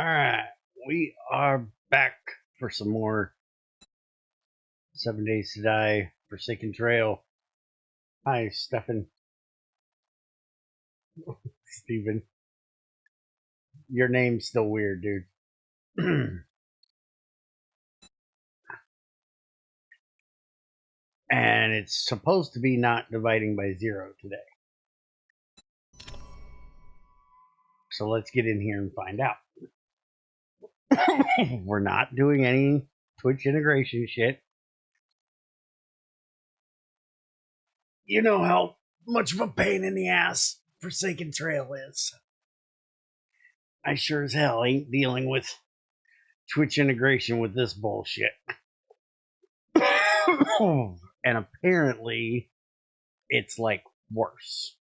Alright, we are back for some more 7 Days to Die Forsaken Trail. Hi, Stefan. Steven. Your name's still weird, dude. And it's supposed to be not dividing by 0 today. So let's get in here and find out. We're not doing any Twitch integration shit. You know how much of a pain in the ass Forsaken Trail is. I sure as hell ain't dealing with Twitch integration with this bullshit. And apparently, it's like worse.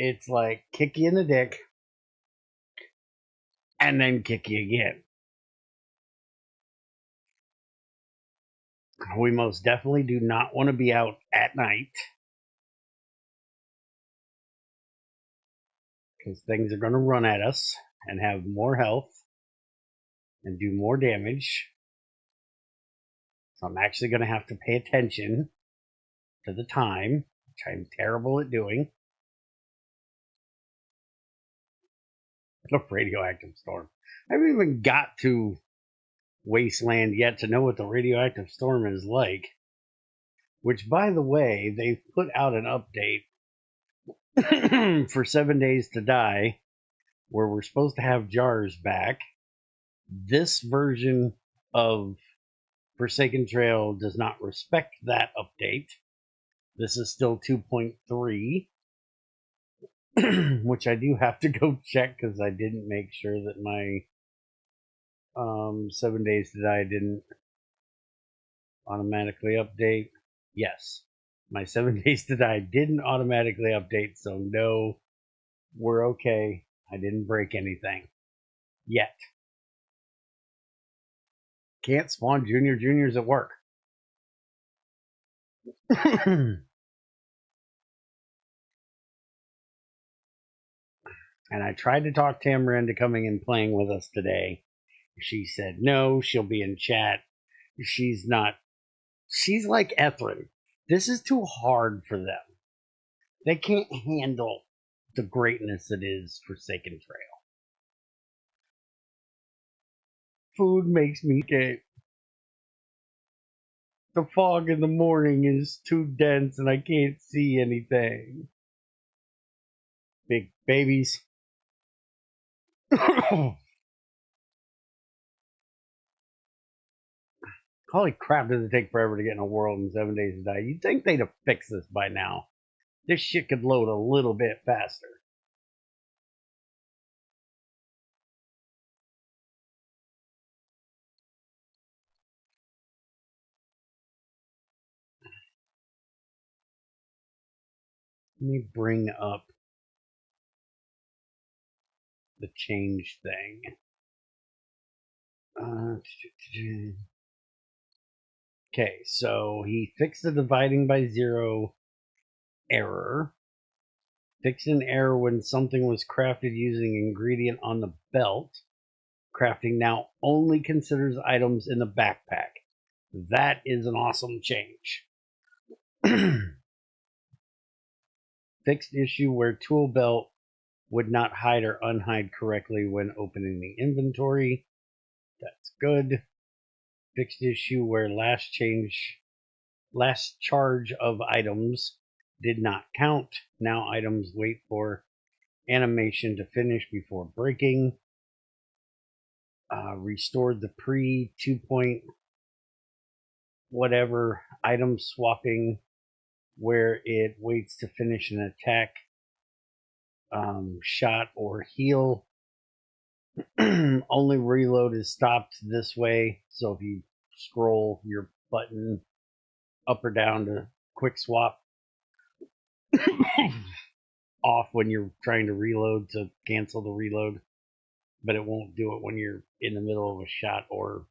It's like kick you in the dick and then kick you again. We most definitely do not want to be out at night because things are going to run at us and have more health and do more damage. So I'm actually going to have to pay attention to the time, which I'm terrible at doing. The radioactive storm. I haven't even got to Wasteland yet to know what the radioactive storm is like. Which, by the way, they've put out an update for 7 Days to Die where we're supposed to have jars back. This version of Forsaken Trail does not respect that update. This is still 2.3. Which I do have to go check because I didn't make sure that my 7 Days to Die didn't automatically update. Yes, my 7 Days to Die didn't automatically update, so no, we're okay. I didn't break anything yet. Can't spawn juniors at work. And I tried to talk Tamara into coming and playing with us today. She said no, she'll be in chat. She's not. She's like Ethrin. This is too hard for them. They can't handle the greatness that is Forsaken Trail. Food makes me gay. The fog in the morning is too dense and I can't see anything. Big babies. Holy crap, does it take forever to get in a world in 7 Days to Die? You'd think they'd have fixed this by now. This shit could load a little bit faster. Let me bring up the change thing. Okay, so he fixed the dividing by 0 error. Fixed an error when something was crafted using ingredient on the belt. Crafting now only considers items in the backpack. That is an awesome change. Fixed issue where tool belt would not hide or unhide correctly when opening the inventory. That's good. Fixed issue where last charge of items did not count. Now items wait for animation to finish before breaking. Restored the pre 2 point whatever item swapping where it waits to finish an attack, shot, or heal. Only reload is stopped this way, so if you scroll your button up or down to quick swap off when you're trying to reload to cancel the reload, but it won't do it when you're in the middle of a shot or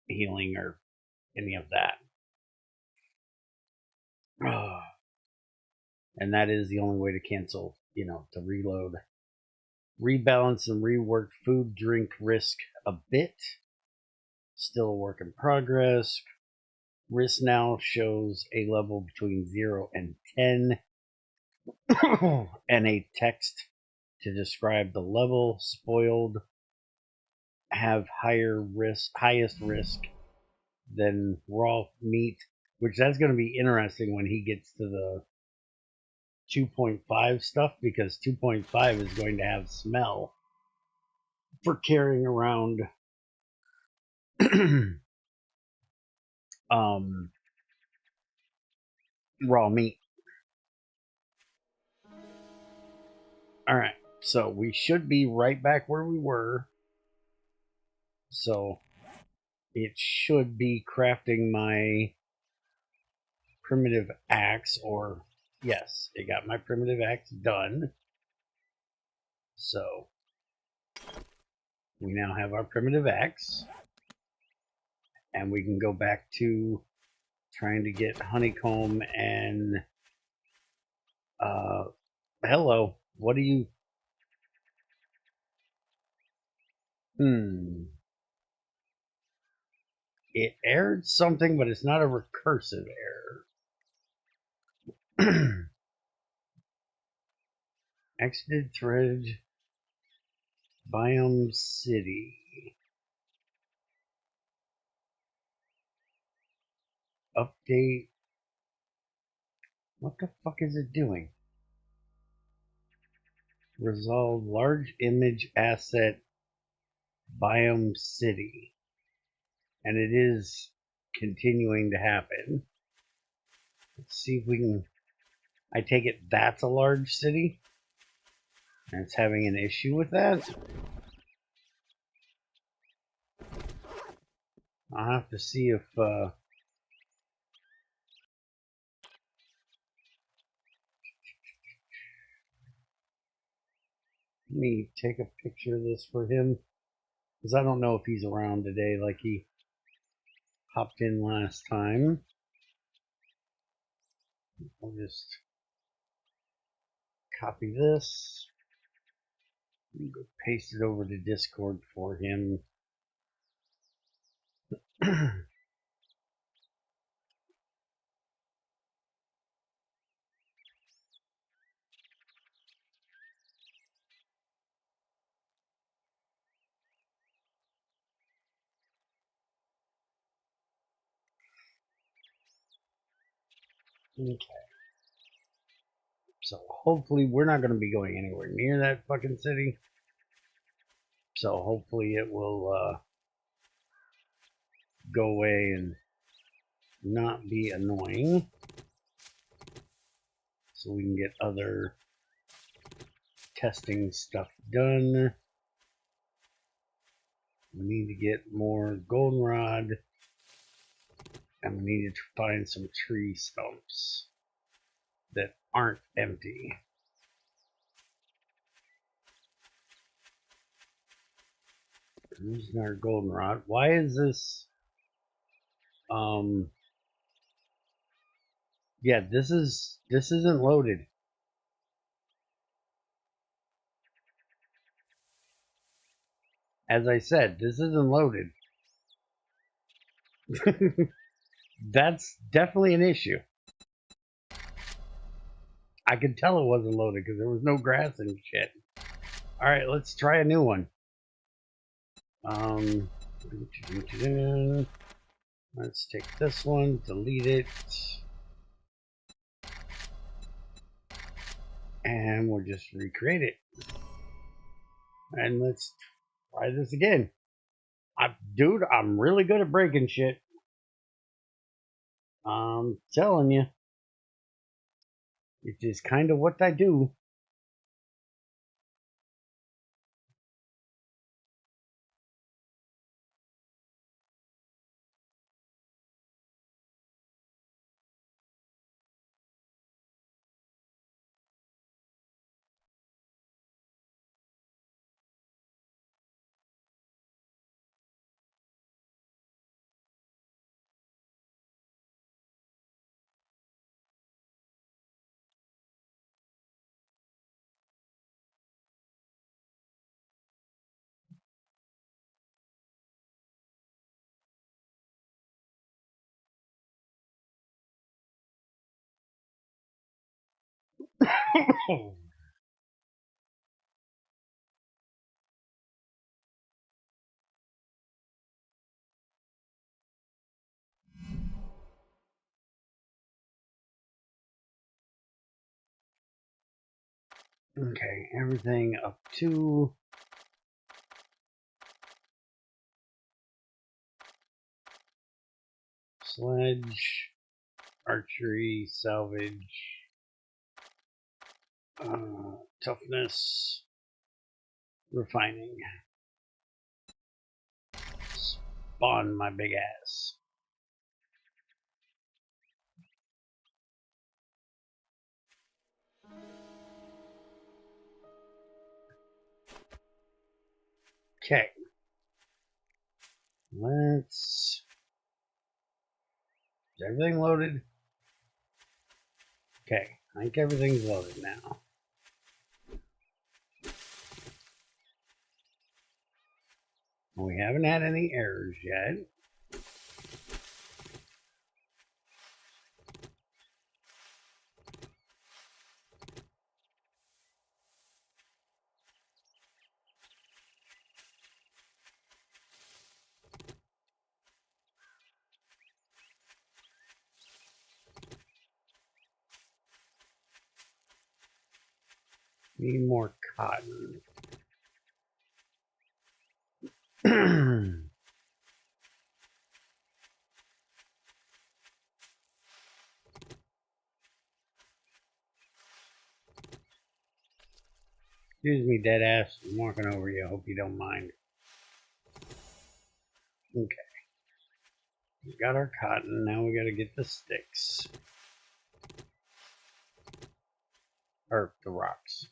healing or any of that. And that is the only way to cancel to reload. Rebalance and rework food drink risk a bit. Still a work in progress. Risk now shows a level between 0 and 10 and a text to describe the level. Spoiled have highest risk than raw meat, which that's going to be interesting when he gets to the 2.5 stuff, because 2.5 is going to have smell for carrying around raw meat. All right, so we should be right back where we were. So it should be crafting my primitive axe, or yes, it got my primitive axe done. So we now have our primitive axe, and we can go back to trying to get honeycomb and hello, what do you it aired something, but it's not a recursive error. Exited thread, biome city, update. What the fuck is it doing? Resolve large image asset biome city, and it is continuing to happen. Let's see if we can. I take it that's a large city, and it's having an issue with that. I'll have to see if let me take a picture of this for him, because I don't know if he's around today like he hopped in last time. I'll just copy this and go paste it over to Discord for him. Okay. So hopefully we're not going to be going anywhere near that fucking city. So hopefully it will go away and not be annoying. So we can get other testing stuff done. We need to get more goldenrod, and we need to find some tree stumps that aren't empty. Using our goldenrod. Why is this? Yeah, this isn't loaded. As I said, this isn't loaded. That's definitely an issue. I could tell it wasn't loaded because there was no grass and shit. All right, let's try a new one. Let's take this one, delete it, and we'll just recreate it. And let's try this again. Dude, I'm really good at breaking shit. I'm telling you. It is kind of what I do. Okay, everything up to sledge, archery, salvage, toughness, refining. Spawn my big ass. Okay. Let's. Is everything loaded? Okay, I think everything's loaded now. We haven't had any errors yet. Need more cotton. Excuse me, dead ass. I'm walking over you. I hope you don't mind. Okay. We got our cotton. Now we gotta get the sticks. Or the rocks.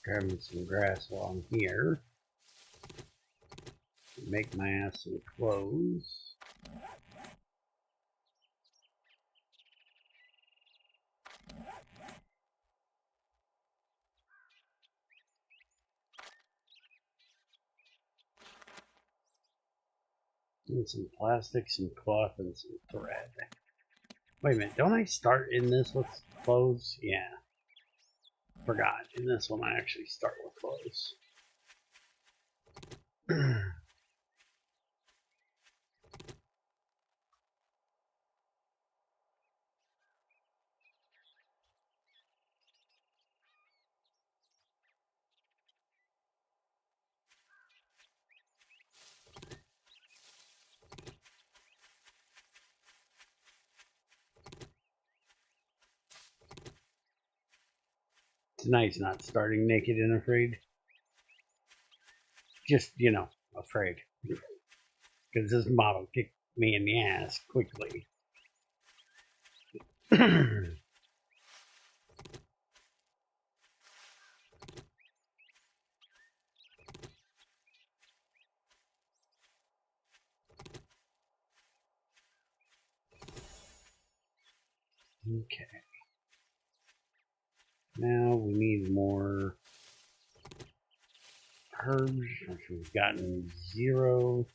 Grabbing some grass while I'm here. Make my ass some clothes. Need some plastic, some cloth, and some thread. Wait a minute, don't I start in this with clothes? Yeah. Forgot. In this one I actually start with clothes. Tonight's not starting naked and afraid. Just, afraid. Because this model kicked me in the ass quickly. Okay. Now we need more herbs, which we've gotten 0.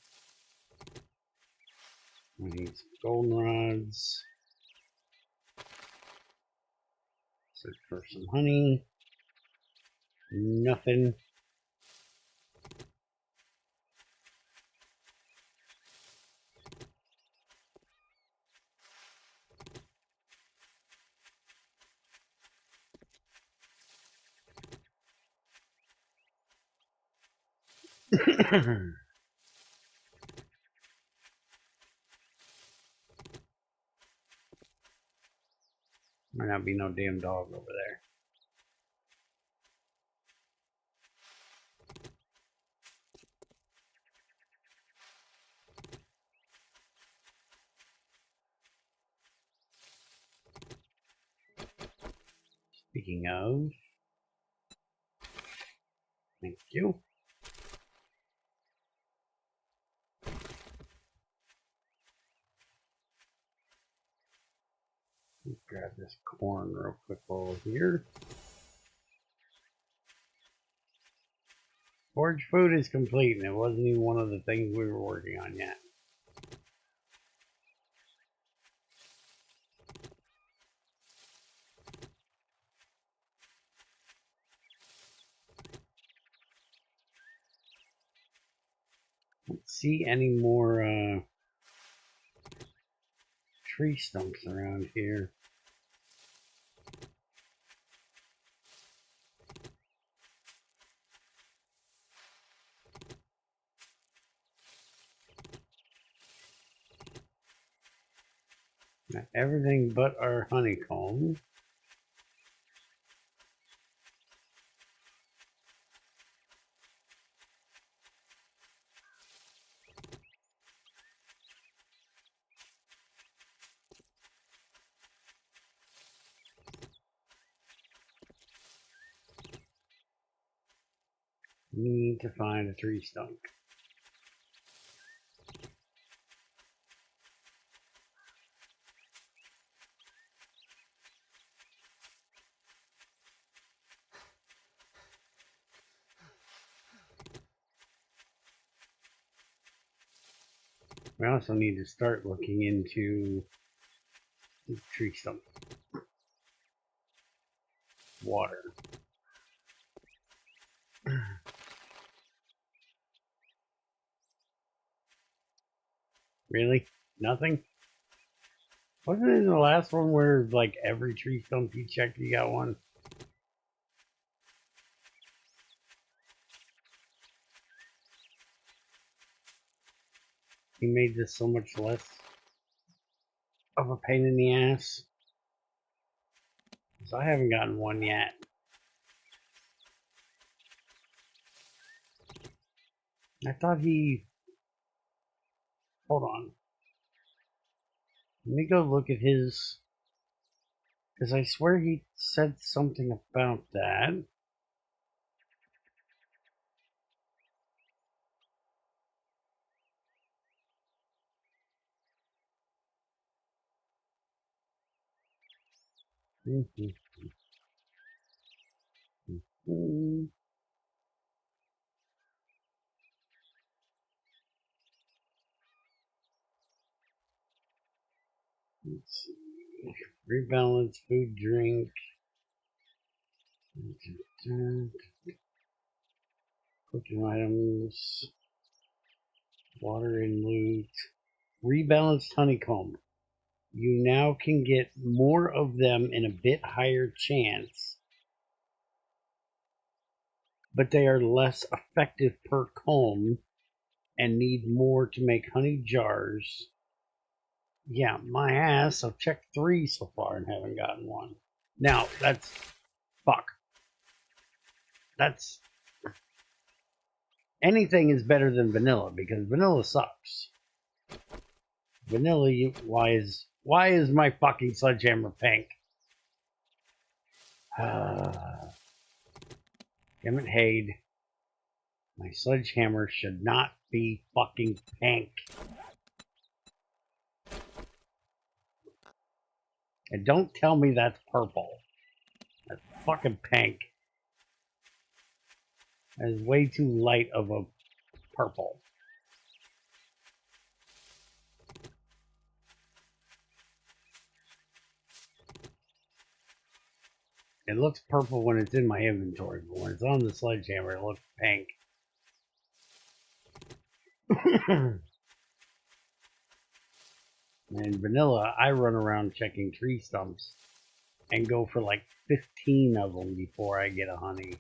We need some goldenrods. Search for some honey. Nothing. Might not be no damn dog over there. Speaking of, thank you. Let's grab this corn real quick while we're here. Forage food is complete, and it wasn't even one of the things we were working on yet. Don't see any more tree stumps around here. Not everything but our honeycomb. Need to find a tree stump. We also need to start looking into tree stump water. Really? Nothing? Wasn't it the last one where like every tree stump you checked you got one? He made this so much less of a pain in the ass. So I haven't gotten one yet. I thought he... Hold on. Let me go look at his... Because I swear he said something about that. Let's see. Rebalance, food, drink. Cooking items. Water and loot. Rebalanced honeycomb. You now can get more of them in a bit higher chance, but they are less effective per comb and need more to make honey jars. Yeah, my ass. I've checked 3 so far and haven't gotten one. Now, that's... Fuck. That's... Anything is better than vanilla, because vanilla sucks. Vanilla, why is my fucking sledgehammer pink? Damn it, Hade. My sledgehammer should not be fucking pink. And don't tell me that's purple. That's fucking pink. That is way too light of a purple. It looks purple when it's in my inventory, but when it's on the sledgehammer, it looks pink. And vanilla, I run around checking tree stumps and go for like 15 of them before I get a honey.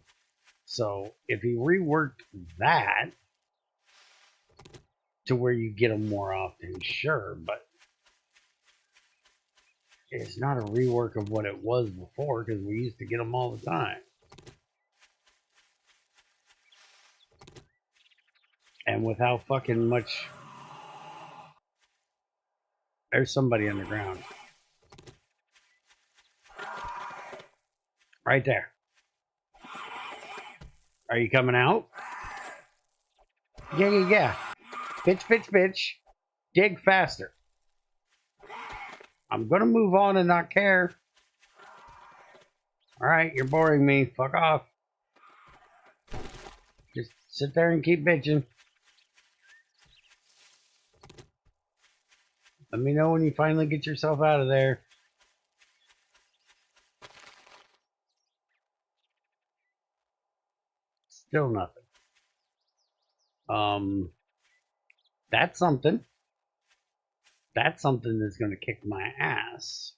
So if he reworked that to where you get them more often, sure, but it's not a rework of what it was before, because we used to get them all the time. And without fucking much... There's somebody underground. Right there. Are you coming out? Yeah. Bitch. Dig faster. I'm gonna move on and not care. Alright, you're boring me. Fuck off. Just sit there and keep bitching. Let me know when you finally get yourself out of there. Still nothing. That's something. That's something that's going to kick my ass.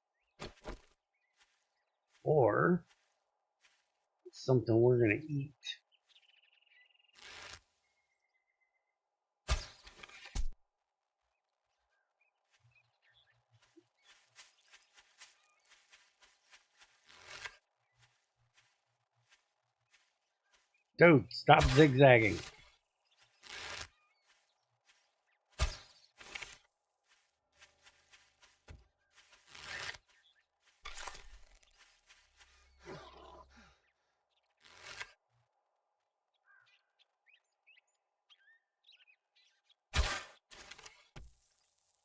Or something we're going to eat. Dude, stop zigzagging.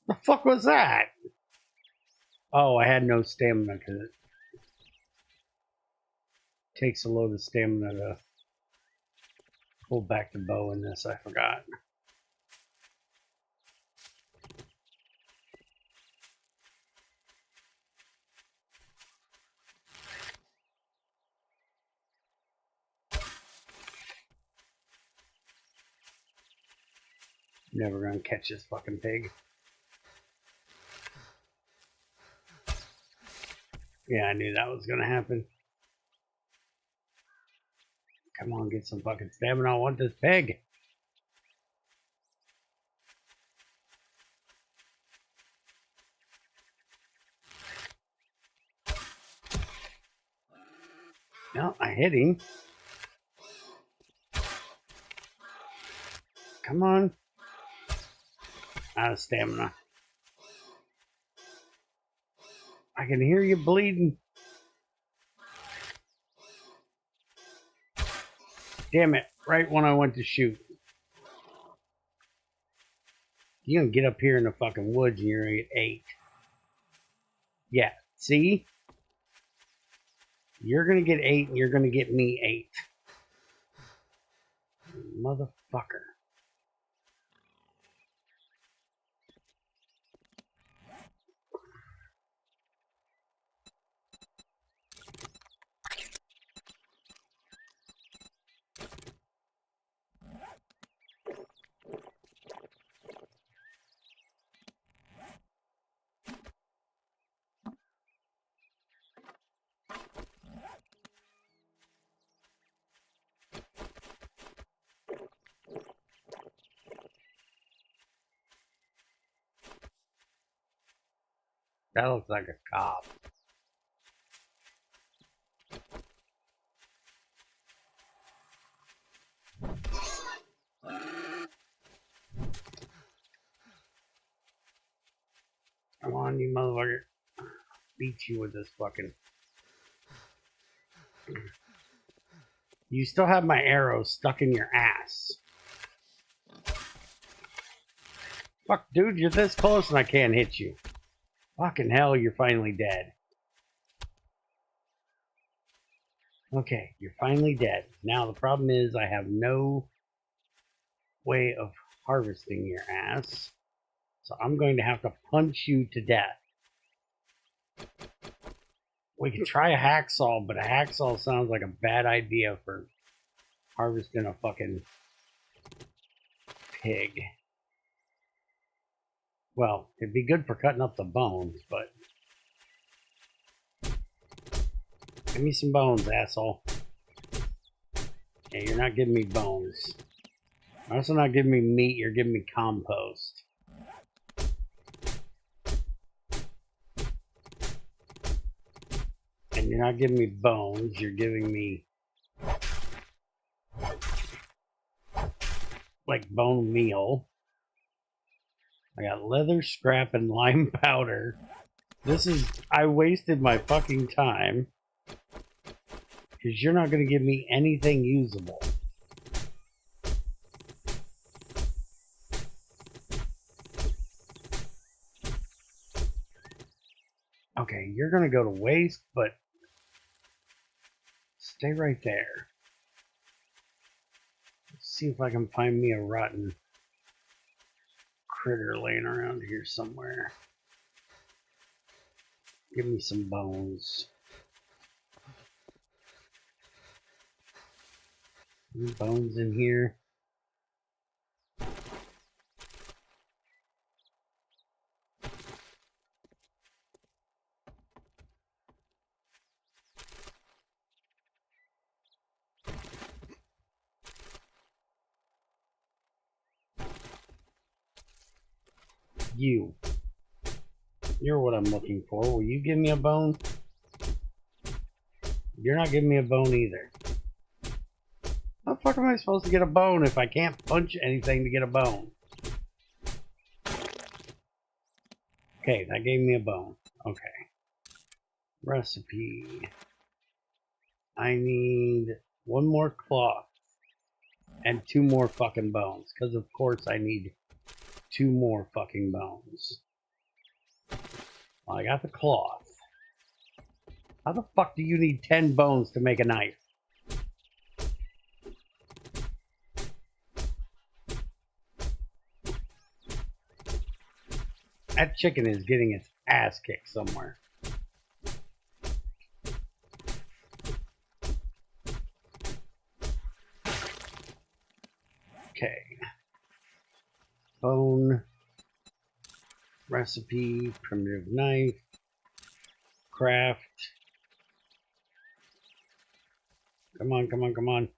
The fuck was that? Oh, I had no stamina because it takes a load of stamina to pull back the bow in this. I forgot. Never gonna catch this fucking pig. Yeah, I knew that was gonna happen. Come on, get some fucking stamina. I want this pig. No, I hit him. Come on. Out of stamina. I can hear you bleeding. Damn it. Right when I went to shoot. You're gonna get up here in the fucking woods and you're gonna get 8. Yeah, see? You're gonna get 8 and you're gonna get me 8. Motherfucker. That looks like a cop. Come on, you motherfucker. Beat you with this fucking... You still have my arrow stuck in your ass. Fuck, dude, you're this close and I can't hit you. Fucking hell, you're finally dead. Okay, you're finally dead. Now the problem is I have no way of harvesting your ass. So I'm going to have to punch you to death. We can try a hacksaw, but a hacksaw sounds like a bad idea for harvesting a fucking pig. Well, it'd be good for cutting up the bones, but... Give me some bones, asshole. Yeah, you're not giving me bones. You're also not giving me meat, you're giving me compost. And you're not giving me bones, you're giving me... like bone meal. I got leather, scrap, and lime powder. This is... I wasted my fucking time. Because you're not going to give me anything usable. Okay, you're going to go to waste, but stay right there. Let's see if I can find me a rotten critter laying around here somewhere. Give me some bones. Any bones in here? You're what I'm looking for. Will you give me a bone? You're not giving me a bone either. How the fuck am I supposed to get a bone if I can't punch anything to get a bone? Okay, that gave me a bone. Okay. Recipe. I need one more cloth and 2 more fucking bones. Because of course I need 2 more fucking bones. Well, I got the cloth. How the fuck do you need 10 bones to make a knife? That chicken is getting its ass kicked somewhere. Okay. Bone. Recipe. Primitive knife. Craft. Come on, come on, come on.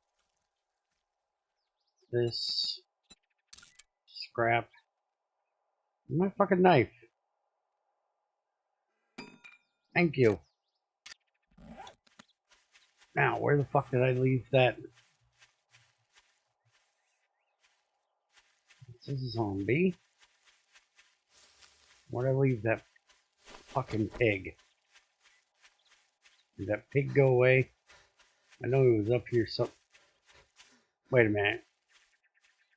This. Scrap. My fucking knife. Thank you. Now, where the fuck did I leave that? This is zombie. Where'd I leave that fucking pig? Did that pig go away? I know he was up here so... Wait a minute.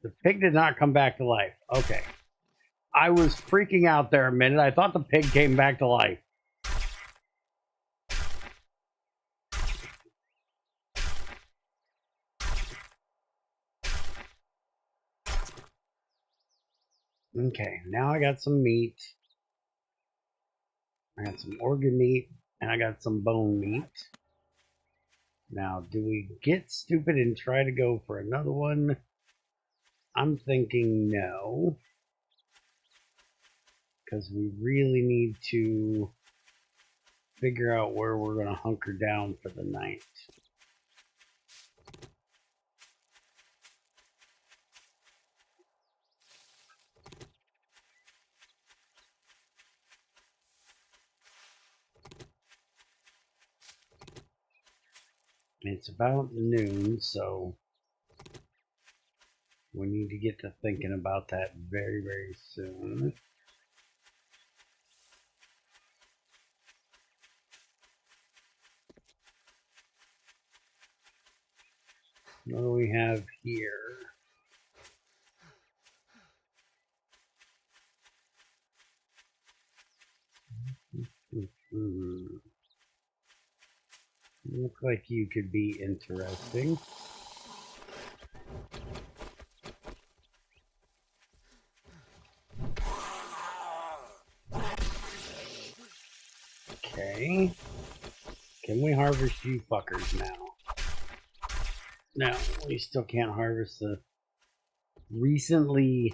The pig did not come back to life. Okay. I was freaking out there a minute. I thought the pig came back to life. Okay, now I got some meat. I got some organ meat, and I got some bone meat. Now, do we get stupid and try to go for another one? I'm thinking no. Because we really need to figure out where we're going to hunker down for the night. It's about noon, so we need to get to thinking about that very, very soon. What do we have here? Look like you could be interesting. Okay. Can we harvest you fuckers now? No, we still can't harvest the recently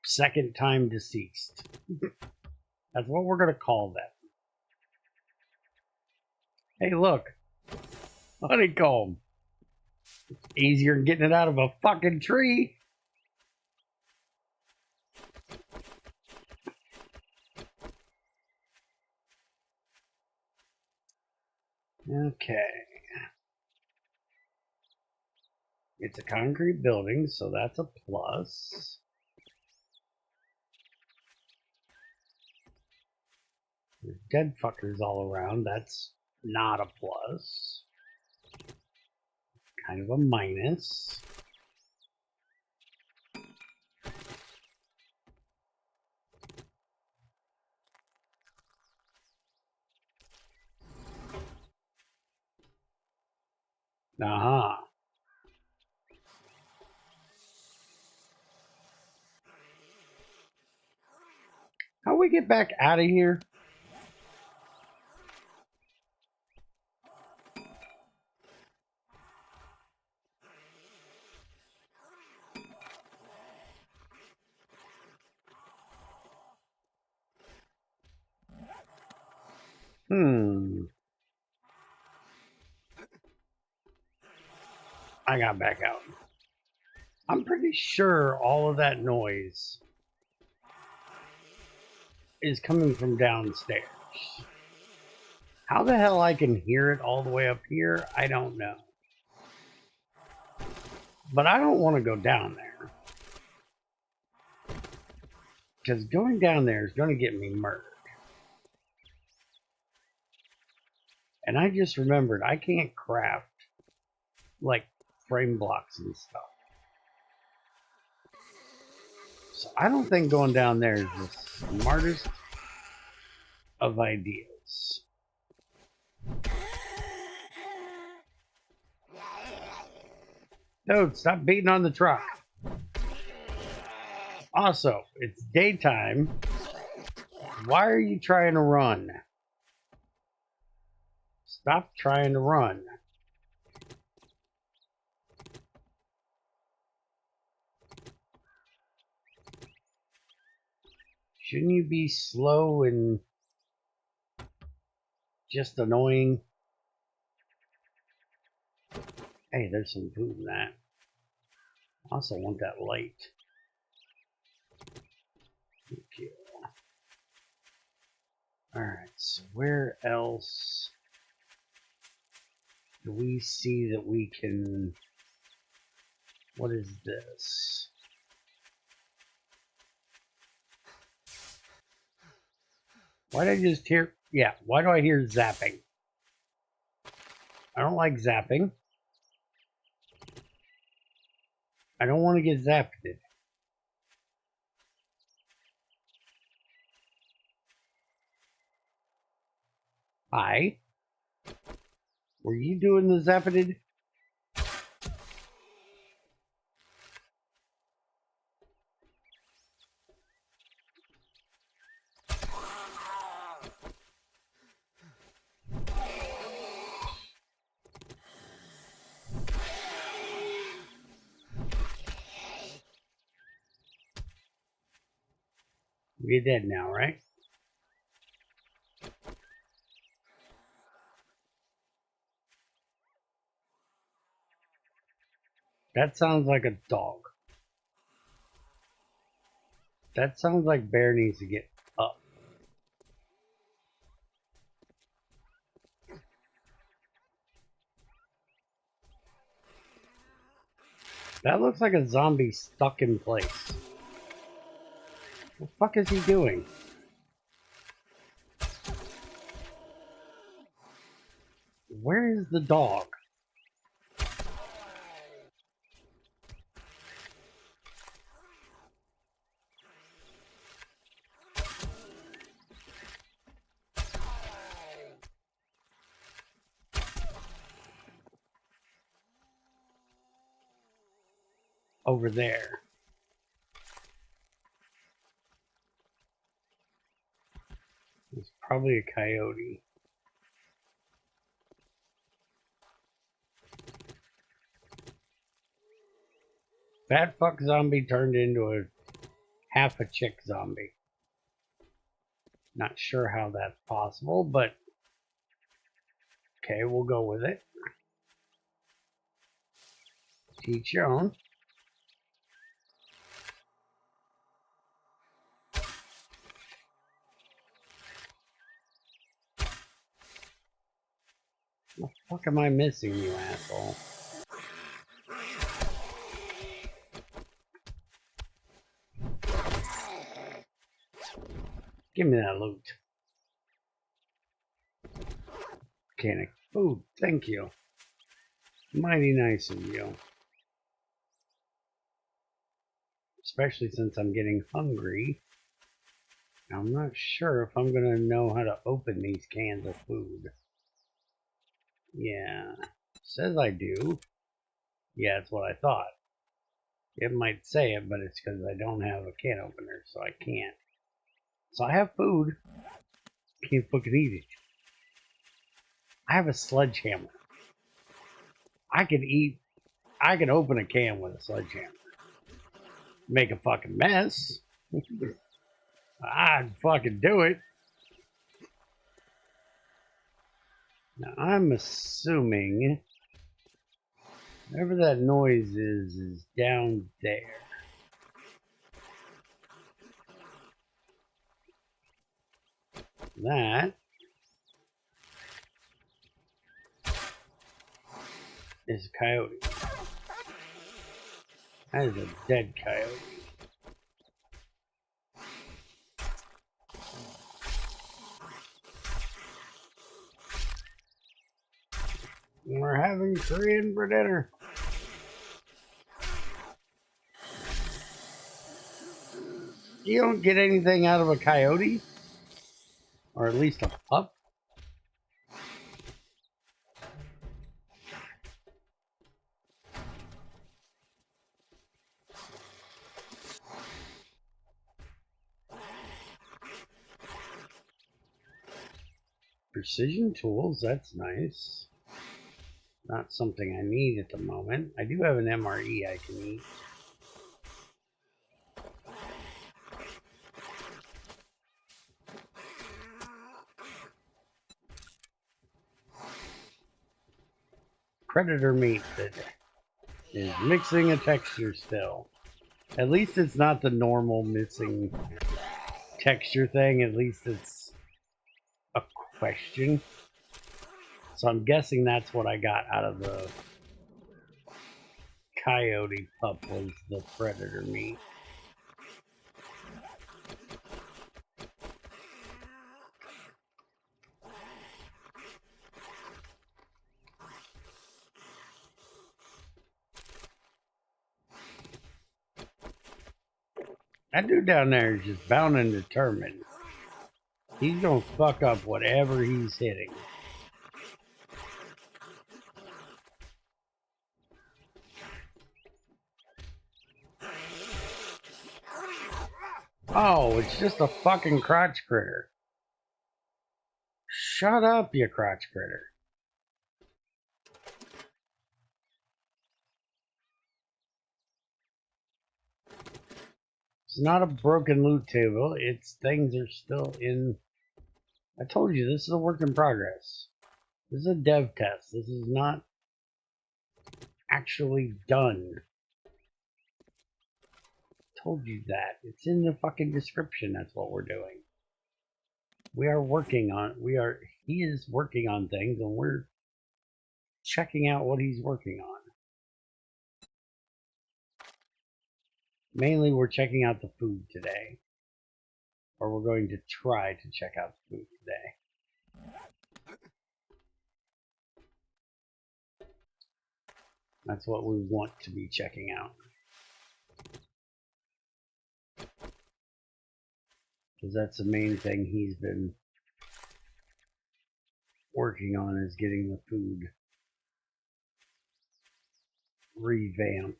second time deceased. That's what we're going to call that. Hey, look. Honeycomb. Easier than getting it out of a fucking tree. Okay. It's a concrete building, so that's a plus. There's dead fuckers all around. That's not a plus. Kind of a minus. Aha. How we get back out of here? I got back out. I'm pretty sure all of that noise is coming from downstairs. How the hell I can hear it all the way up here, I don't know. But I don't want to go down there. Because going down there is going to get me murdered. And I just remembered I can't craft, like, frame blocks and stuff. So I don't think going down there is the smartest of ideas. Dude, stop beating on the truck. Also, it's daytime. Why are you trying to run? Stop trying to run. Shouldn't you be slow and just annoying? Hey, there's some food in that. I also want that light. Thank you. Alright, so where else do we see that we can... What is this? Why did I just hear... Yeah, why do I hear zapping? I don't like zapping. I don't want to get zapped. Hi. Were you doing the zapping? You're dead now, right? That sounds like a dog. That sounds like Bear needs to get up. That looks like a zombie stuck in place. What the fuck is he doing? Where is the dog? Over there. It's probably a coyote. Fat fuck zombie turned into a half a chick zombie. Not sure how that's possible, but okay, we'll go with it. Teach your own. What the fuck am I missing, you asshole? Give me that loot. can of food. Thank you. Mighty nice of you. Especially since I'm getting hungry. I'm not sure if I'm going to know how to open these cans of food. Yeah. Says I do. Yeah, that's what I thought. It might say it, but it's because I don't have a can opener, so I can't. So I have food. Can't fucking eat it. I have a sledgehammer. I could open a can with a sledgehammer. Make a fucking mess. I'd fucking do it. Now I'm assuming whatever that noise is down there. That is a coyote. That is a dead coyote. We're having Korean for dinner. You don't get anything out of a coyote? Or at least a pup? Precision tools, that's nice. Not something I need at the moment. I do have an MRE I can eat. Predator meat that is mixing a texture still. At least it's not the normal missing texture thing. At least it's a question. So I'm guessing that's what I got out of the coyote pup was the predator meat. That dude down there is just bound and determined. He's gonna fuck up whatever he's hitting. Oh, it's just a fucking crotch critter. Shut up, you crotch critter. It's not a broken loot table. It's things are still in. I told you, this is a work in progress. This is a dev test. This is not actually done. I told you that. It's in the fucking description. That's what we're doing. We are working on. He is working on things, and we're checking out what he's working on. Mainly, we're checking out the food today. Or we're going to try to check out the food today. That's what we want to be checking out. Because that's the main thing he's been working on, is getting the food revamped.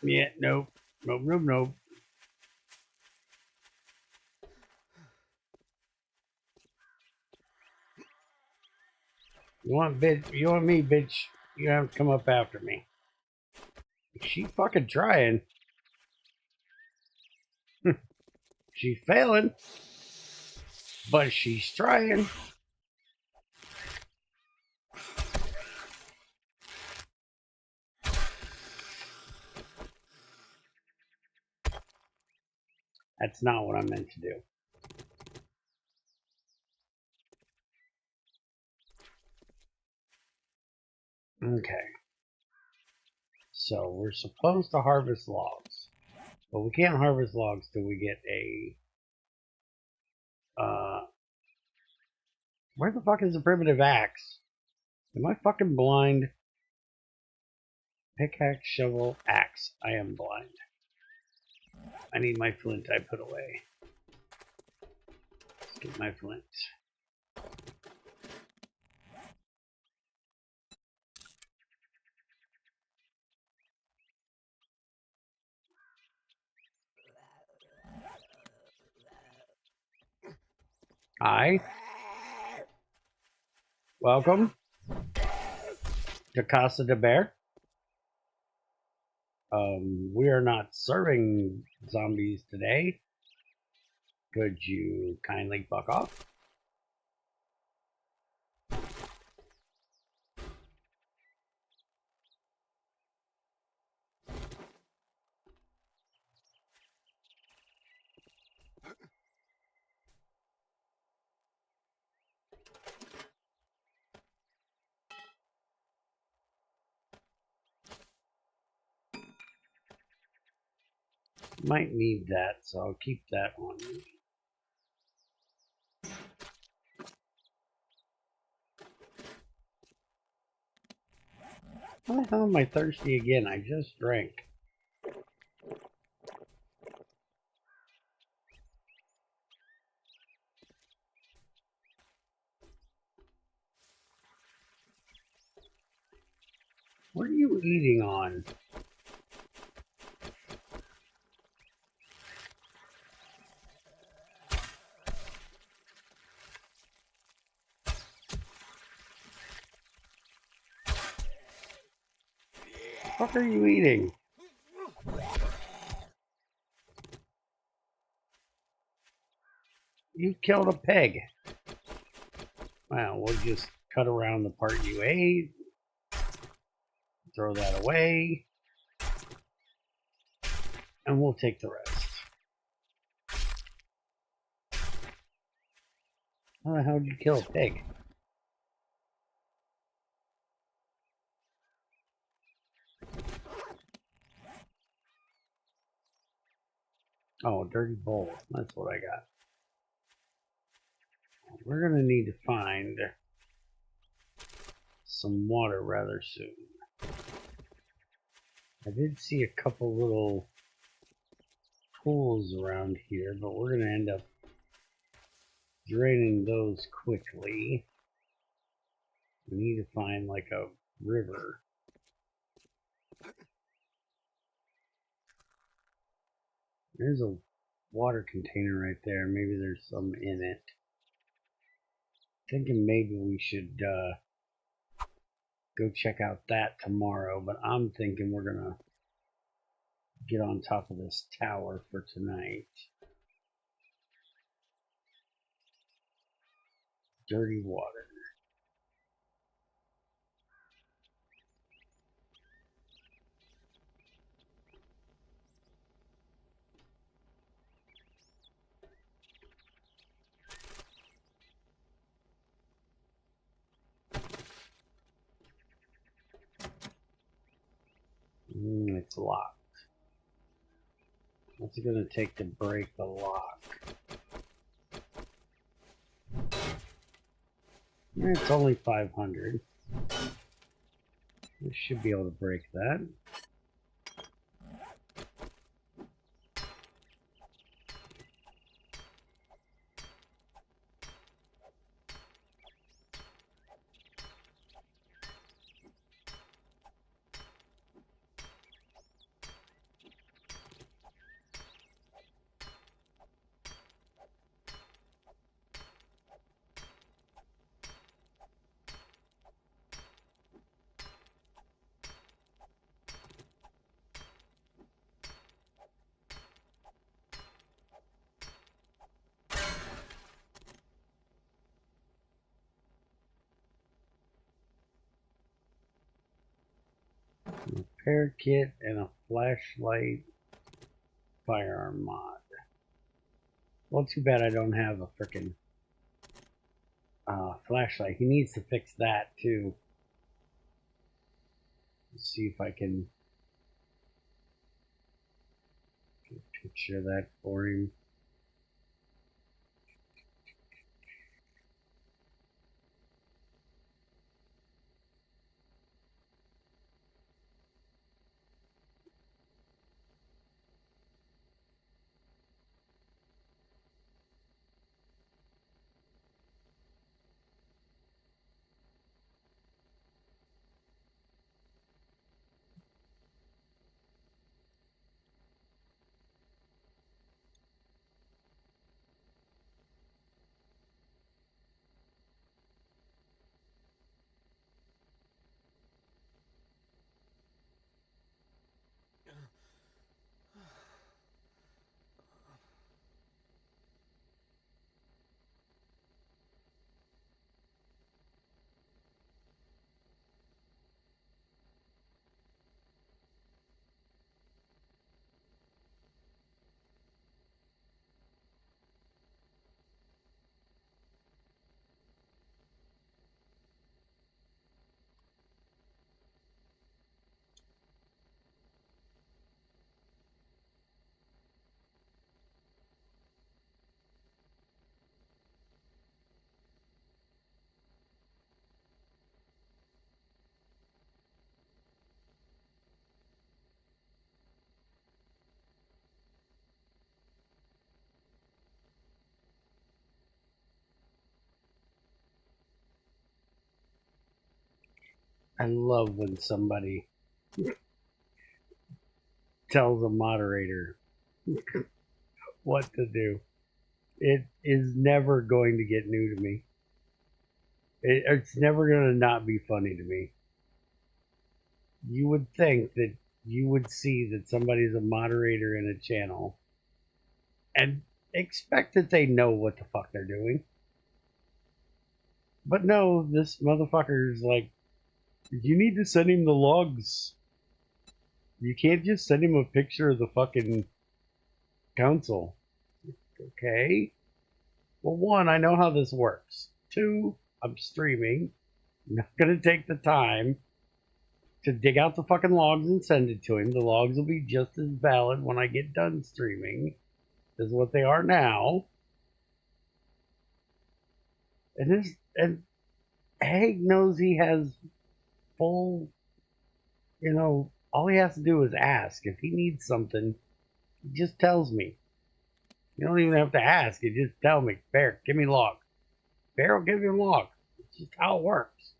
Yeah, nope. Nope, nope, nope. You want me, bitch? You have to come up after me. She fucking trying. She's failing. But she's trying. That's not what I meant to do. Okay. So we're supposed to harvest logs. But we can't harvest logs till we get a... where the fuck is the primitive axe? Am I fucking blind? Pickaxe, shovel, axe. I am blind. I need my flint I put away. Let's get my flint. Hi. Welcome to Casa de Bear. We are not serving zombies today. Could you kindly fuck off? Might need that, so I'll keep that on me. Why the hell am I thirsty again? I just drank. What are you eating on? What are you eating? You killed a pig. Well, we'll just cut around the part you ate. Throw that away. And we'll take the rest. How the hell did you kill a pig? Oh, a dirty bowl. That's what I got. We're going to need to find some water rather soon. I did see a couple little pools around here, but we're going to end up draining those quickly. We need to find like a river. There's a water container right there. Maybe there's some in it. Thinking maybe we should go check out that tomorrow, but I'm thinking we're gonna get on top of this tower for tonight. Dirty water. It's locked. What's it gonna take to break the lock? It's only 500. We should be able to break that. Repair kit and a flashlight firearm mod. Well, too bad I don't have a frickin' flashlight. He needs to fix that too. Let's see if I can picture that for him. I love when somebody tells a moderator what to do. It is never going to get new to me. It's never going to not be funny to me. You would think that you would see that somebody's a moderator in a channel and expect that they know what the fuck they're doing. But no, this motherfucker's like, you need to send him the logs. You can't just send him a picture of the fucking council. Okay? Well, one, I know how this works. Two, I'm streaming. I'm not going to take the time to dig out the fucking logs and send it to him. The logs will be just as valid when I get done streaming as what they are now. And Haig knows he has full, all he has to do is ask. If he needs something, he just tells me. You don't even have to ask. You just tell me, Bear, give me log. Bear will give you a log. It's just how it works.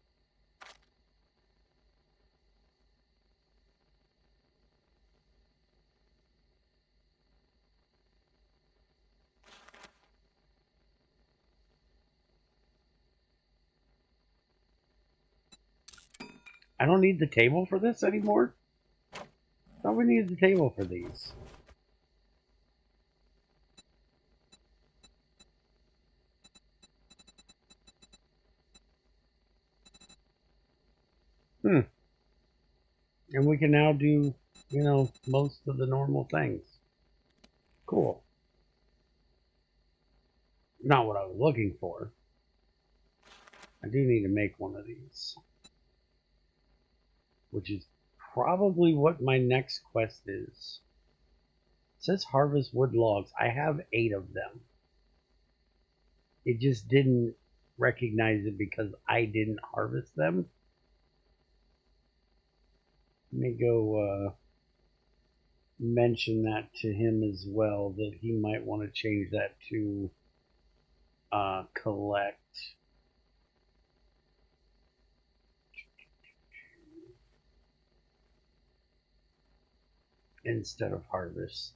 I don't need the table for this anymore. I thought we needed the table for these. And we can now do, most of the normal things. Cool. Not what I was looking for. I do need to make one of these. Which is probably what my next quest is. It says harvest wood logs. I have 8 of them. It just didn't recognize it because I didn't harvest them. Let me go mention that to him as well, that he might want to change that to collect. Instead of harvest.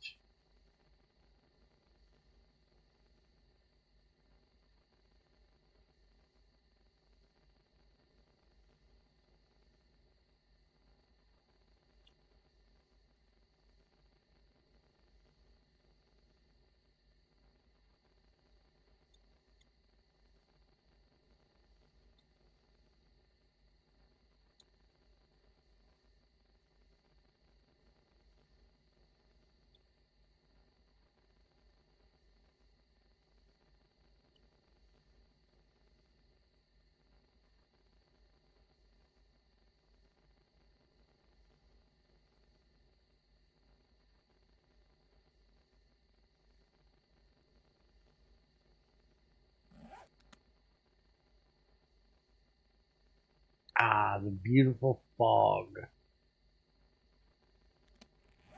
Ah, the beautiful fog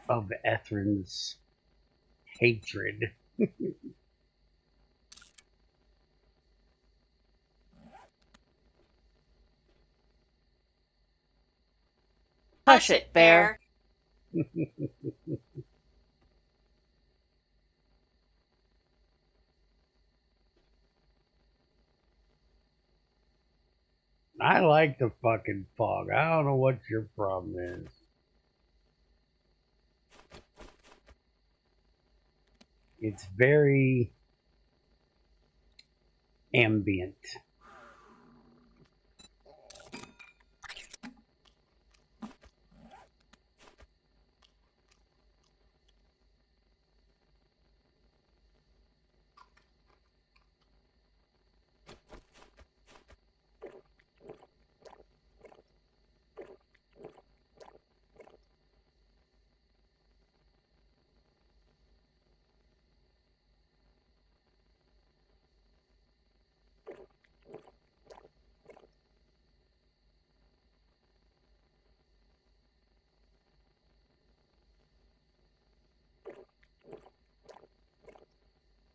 of Ethrin's hatred. Hush it, bear. I like the fucking fog. I don't know what your problem is. It's very ambient.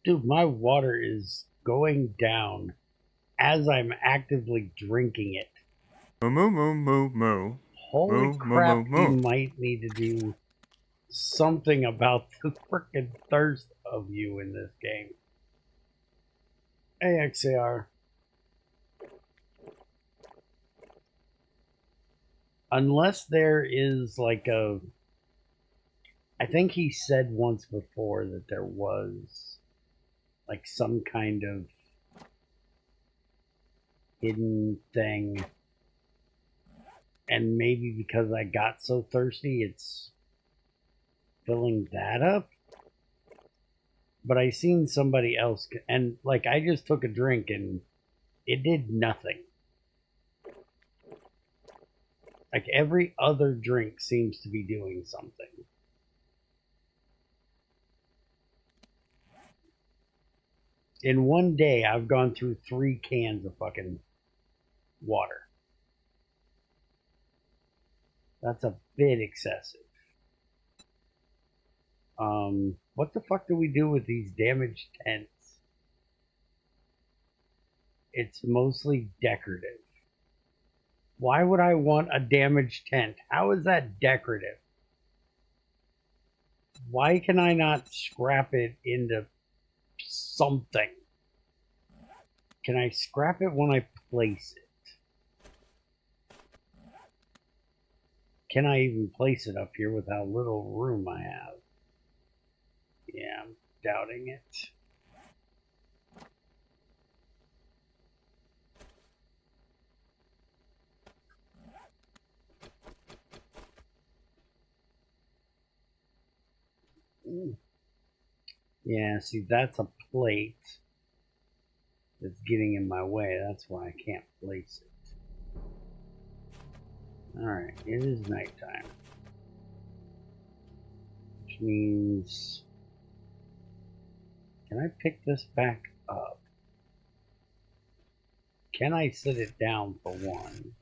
Dude, my water is going down as I'm actively drinking it. Moo moo moo moo moo. Holy Moo, moo, crap, moo, we moo. might need to do something about the frickin' thirst of you in this game. Hey, XAR. Unless there is like a... I think he said once before that there was like some kind of hidden thing. And maybe because I got so thirsty, it's filling that up. But I seen somebody else, and like I just took a drink and it did nothing. Like every other drink seems to be doing something. In one day, I've gone through 3 cans of fucking water. That's a bit excessive. What the fuck do we do with these damaged tents? It's mostly decorative. Why would I want a damaged tent? How is that decorative? Why can I not scrap it into something? Can I scrap it when I place it? Can I even place it up here with how little room I have? Yeah, I'm doubting it. Ooh. Yeah, see, that's a plate that's getting in my way. That's why I can't place it. Alright, it is nighttime. Which means... Can I pick this back up? Can I sit it down for one?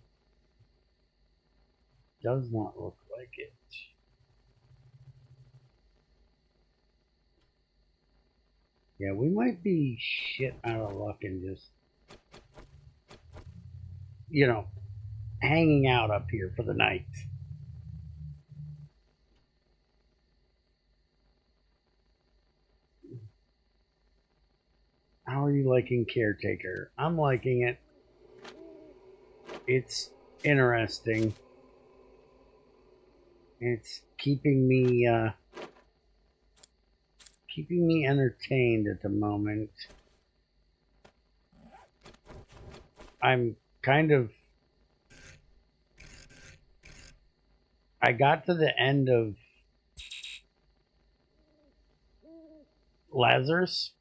Does not look like it. Yeah, we might be shit out of luck and just, you know, hanging out up here for the night. How are you liking Caretaker? I'm liking it. It's interesting. It's keeping me entertained at the moment. I'm kind of... I got to the end of Lazarus.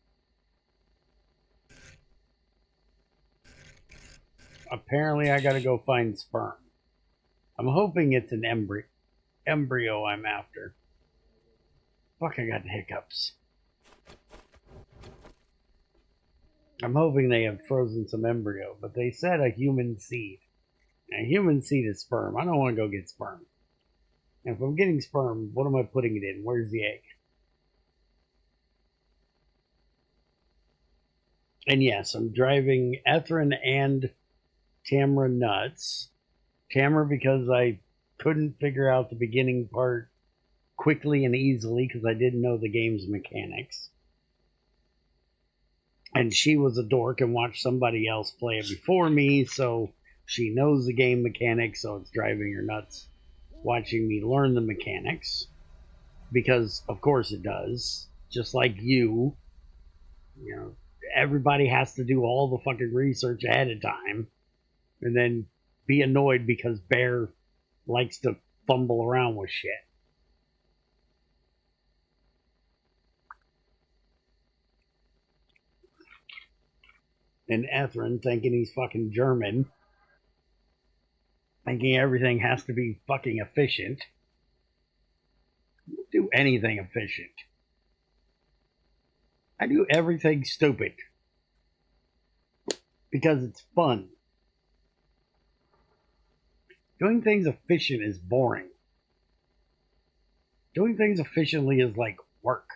Apparently I gotta go find sperm. I'm hoping it's an embryo I'm after. Fuck, I got the hiccups. I'm hoping they have frozen some embryo, but they said a human seed. A human seed is sperm. I don't want to go get sperm. And if I'm getting sperm, what am I putting it in? Where's the egg? And yes, I'm driving Ethrin and Tamara nuts. Tamara because I couldn't figure out the beginning part quickly and easily because I didn't know the game's mechanics. And she was a dork and watched somebody else play it before me, so she knows the game mechanics, so it's driving her nuts watching me learn the mechanics. Because, of course, it does. Just like you know, everybody has to do all the fucking research ahead of time and then be annoyed because Bear likes to fumble around with shit. And Ethrin thinking he's fucking German, thinking everything has to be fucking efficient. Don't do anything efficient. I do everything stupid because it's fun. Doing things efficient is boring. Doing things efficiently is like work.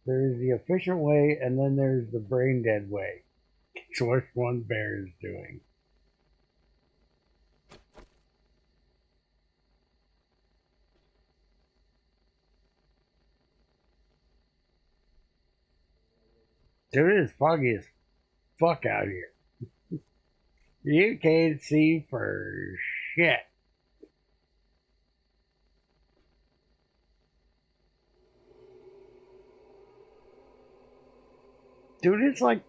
There's the efficient way, and then there's the brain dead way. It's what one Bear is doing. Dude, it is foggy as fuck out here. You can't see for shit. Dude, it's like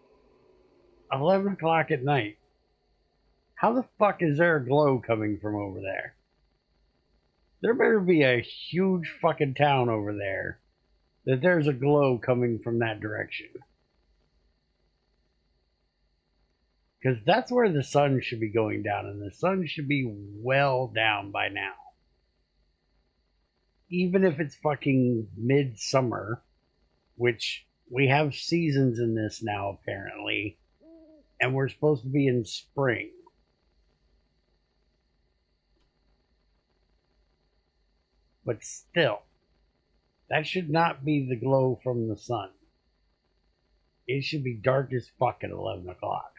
11 o'clock at night. How the fuck is there a glow coming from over there? There better be a huge fucking town over there that there's a glow coming from that direction. Because that's where the sun should be going down, and the sun should be well down by now. Even if it's fucking midsummer, which we have seasons in this now, apparently, and we're supposed to be in spring. But still, that should not be the glow from the sun. It should be dark as fuck at 11 o'clock.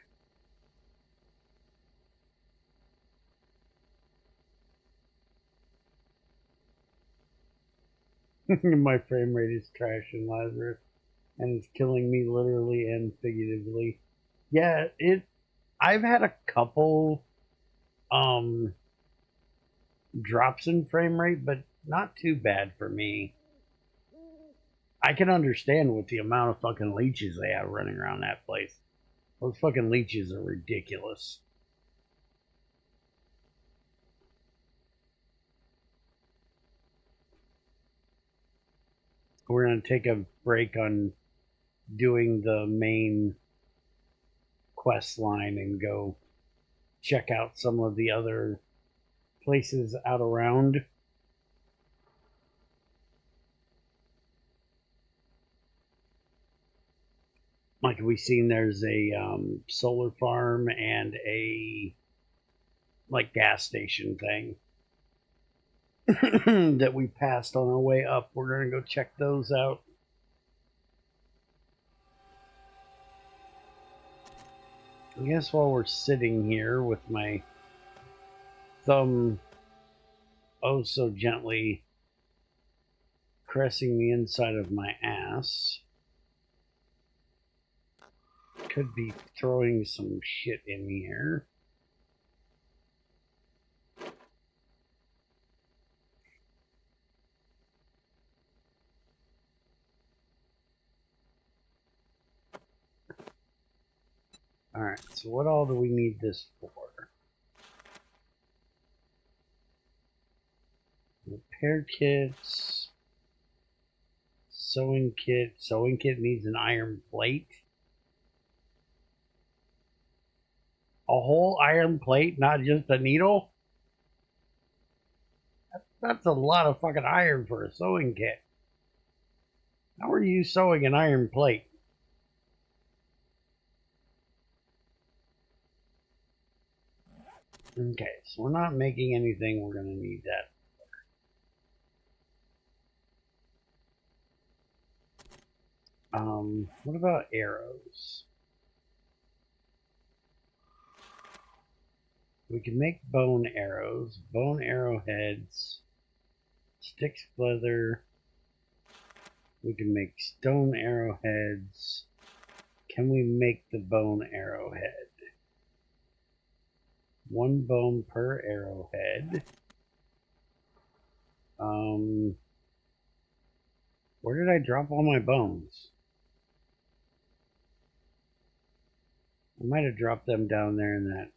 My frame rate is trashing Lazarus, and it's killing me literally and figuratively. Yeah, I've had a couple drops in frame rate, but not too bad for me. I can understand with the amount of fucking leeches they have running around that place. Those fucking leeches are ridiculous. We're going to take a break on doing the main quest line and go check out some of the other places out around. Like we've seen, there's a solar farm and a like gas station thing that we passed on our way up. We're going to go check those out. I guess while we're sitting here with my thumb oh so gently caressing the inside of my ass, could be throwing some shit in here. Alright, so what all do we need this for? Repair kits, sewing kit. Sewing kit needs an iron plate. A whole iron plate, not just a needle? That's a lot of fucking iron for a sewing kit. How are you sewing an iron plate? Okay, so we're not making anything. We're going to need that. What about arrows? We can make bone arrows, bone arrowheads, sticks of leather. We can make stone arrowheads. Can we make the bone arrowhead? 1 bone per arrowhead. Where did I drop all my bones? I might have dropped them down there in that.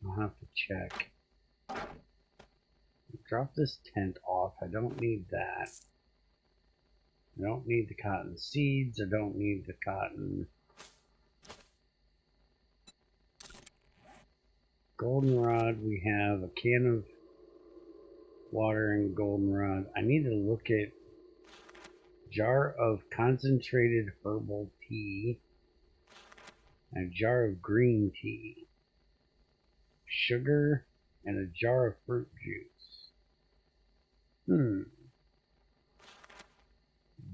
I'll have to check. Drop this tent off. I don't need that. I don't need the cotton seeds. I don't need the cotton. Goldenrod, we have a can of water and goldenrod. I need to look at jar of concentrated herbal tea, and a jar of green tea, sugar, and a jar of fruit juice.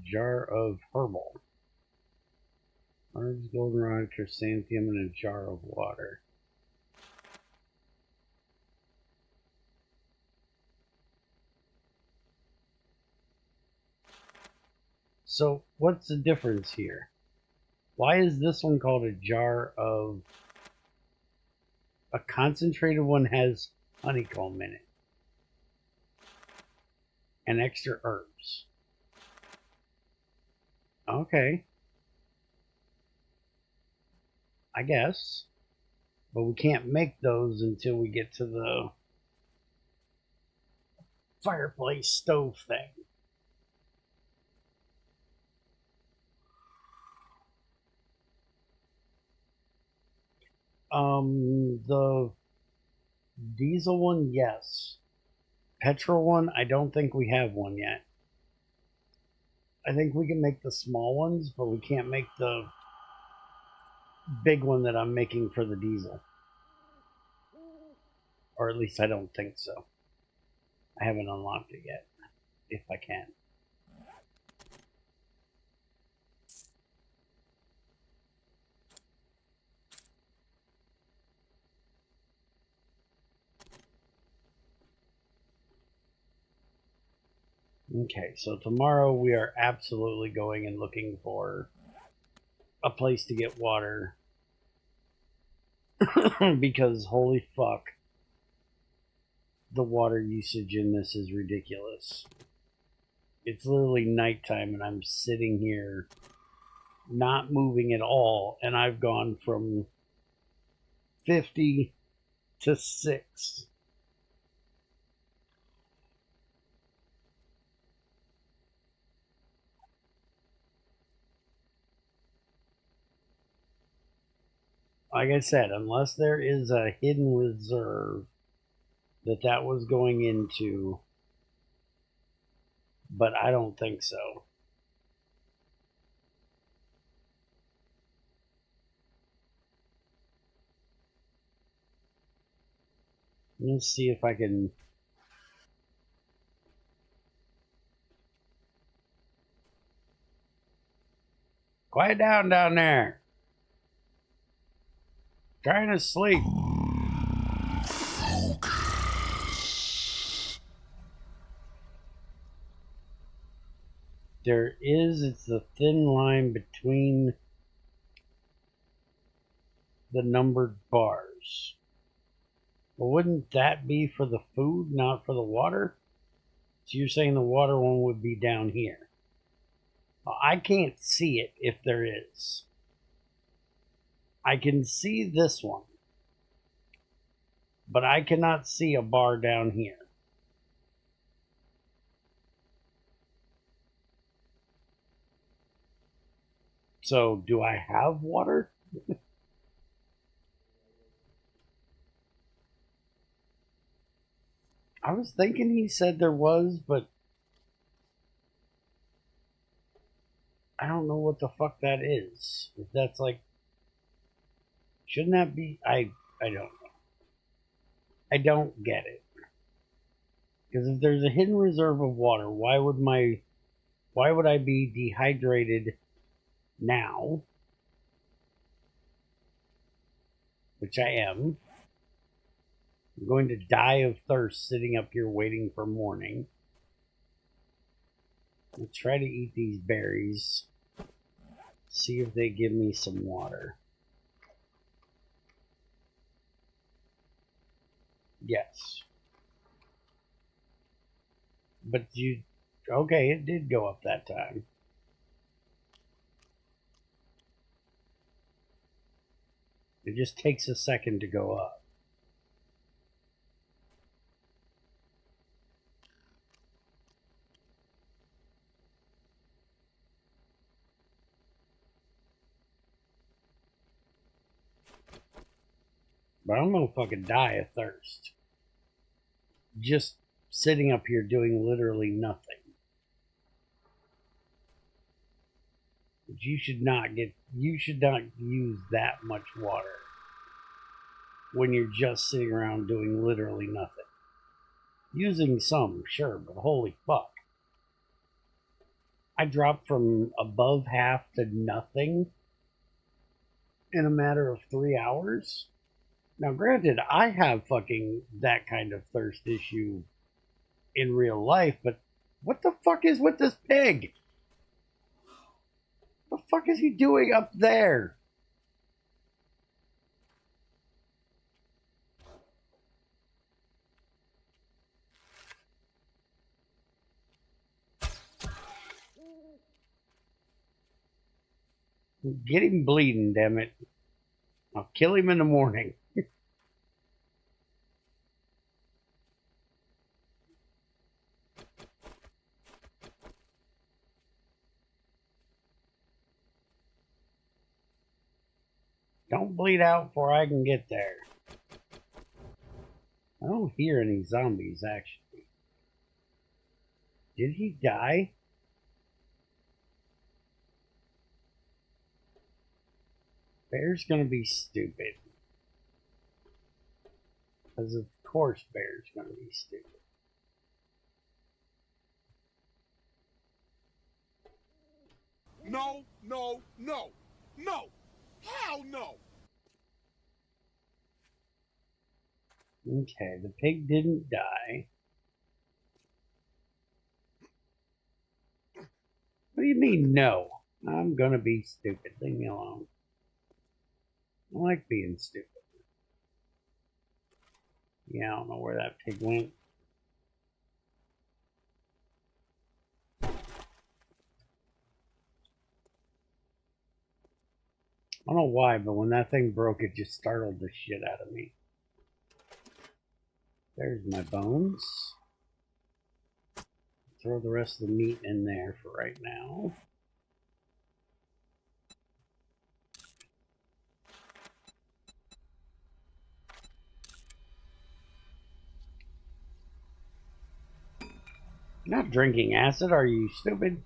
Jar of herbal. Herbs, goldenrod, chrysanthemum, and a jar of water. So, what's the difference here? Why is this one called a jar of... A concentrated one has honeycomb in it. And extra herbs. Okay. I guess. But we can't make those until we get to the fireplace stove thing. The diesel one, yes. Petrol one, I don't think we have one yet. I think we can make the small ones, but we can't make the big one that I'm making for the diesel. Or at least I don't think so. I haven't unlocked it yet, if I can. Okay, so tomorrow we are absolutely going and looking for a place to get water. Because holy fuck, the water usage in this is ridiculous. It's literally nighttime and I'm sitting here not moving at all, and I've gone from 50 to 6. Like I said, unless there is a hidden reserve that was going into, but I don't think so. Let's see if I can... Quiet down there. Trying to sleep. It's the thin line between the numbered bars. But wouldn't that be for the food, not for the water? So you're saying the water one would be down here. Well, I can't see it if there is. I can see this one, but I cannot see a bar down here. So, do I have water? I was thinking he said there was, but I don't know what the fuck that is. If that's like, shouldn't that be? I don't know. I don't get it. Because if there's a hidden reserve of water, why would I be dehydrated now? Which I am. I'm going to die of thirst sitting up here waiting for morning. I'll try to eat these berries. See if they give me some water. Yes. But okay, it did go up that time. It just takes a second to go up. But I'm gonna fucking die of thirst. Just sitting up here doing literally nothing. But you should not use that much water when you're just sitting around doing literally nothing. Using some, sure, but holy fuck. I dropped from above half to nothing in a matter of 3 hours. Now, granted, I have fucking that kind of thirst issue in real life, but what the fuck is with this pig? What the fuck is he doing up there? Get him bleeding, damn it. I'll kill him in the morning. Don't bleed out before I can get there. I don't hear any zombies, actually. Did he die? Bear's gonna be stupid. Because of course Bear's gonna be stupid. No, no, no, no! Hell no! Okay, the pig didn't die. What do you mean, no? I'm gonna be stupid. Leave me alone. I like being stupid. Yeah, I don't know where that pig went. I don't know why, but when that thing broke, it just startled the shit out of me. There's my bones. Throw the rest of the meat in there for right now. You're not drinking acid, are you stupid?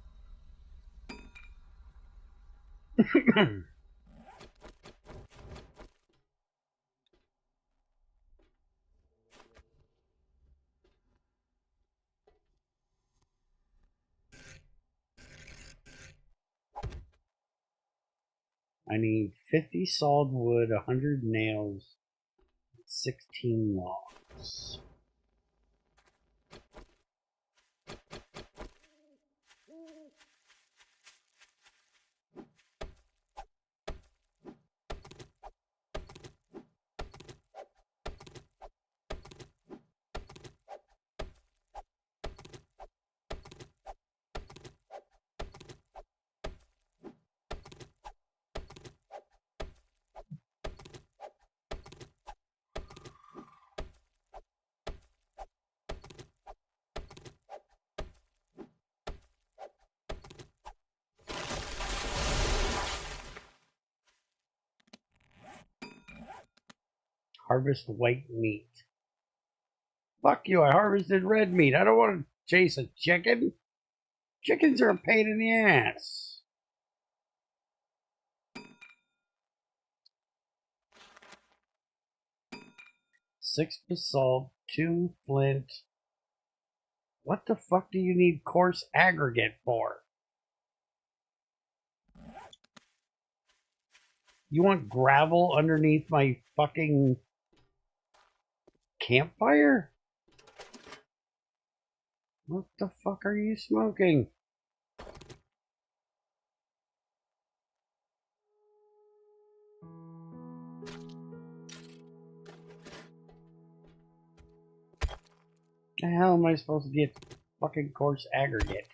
I need 50 solid wood, 100 nails, 16 logs. Harvest white meat. Fuck you, I harvested red meat. I don't want to chase a chicken. Chickens are a pain in the ass. Six basalt, 2 flint. What the fuck do you need coarse aggregate for? You want gravel underneath my fucking campfire? What the fuck are you smoking? The hell am I supposed to get fucking coarse aggregate?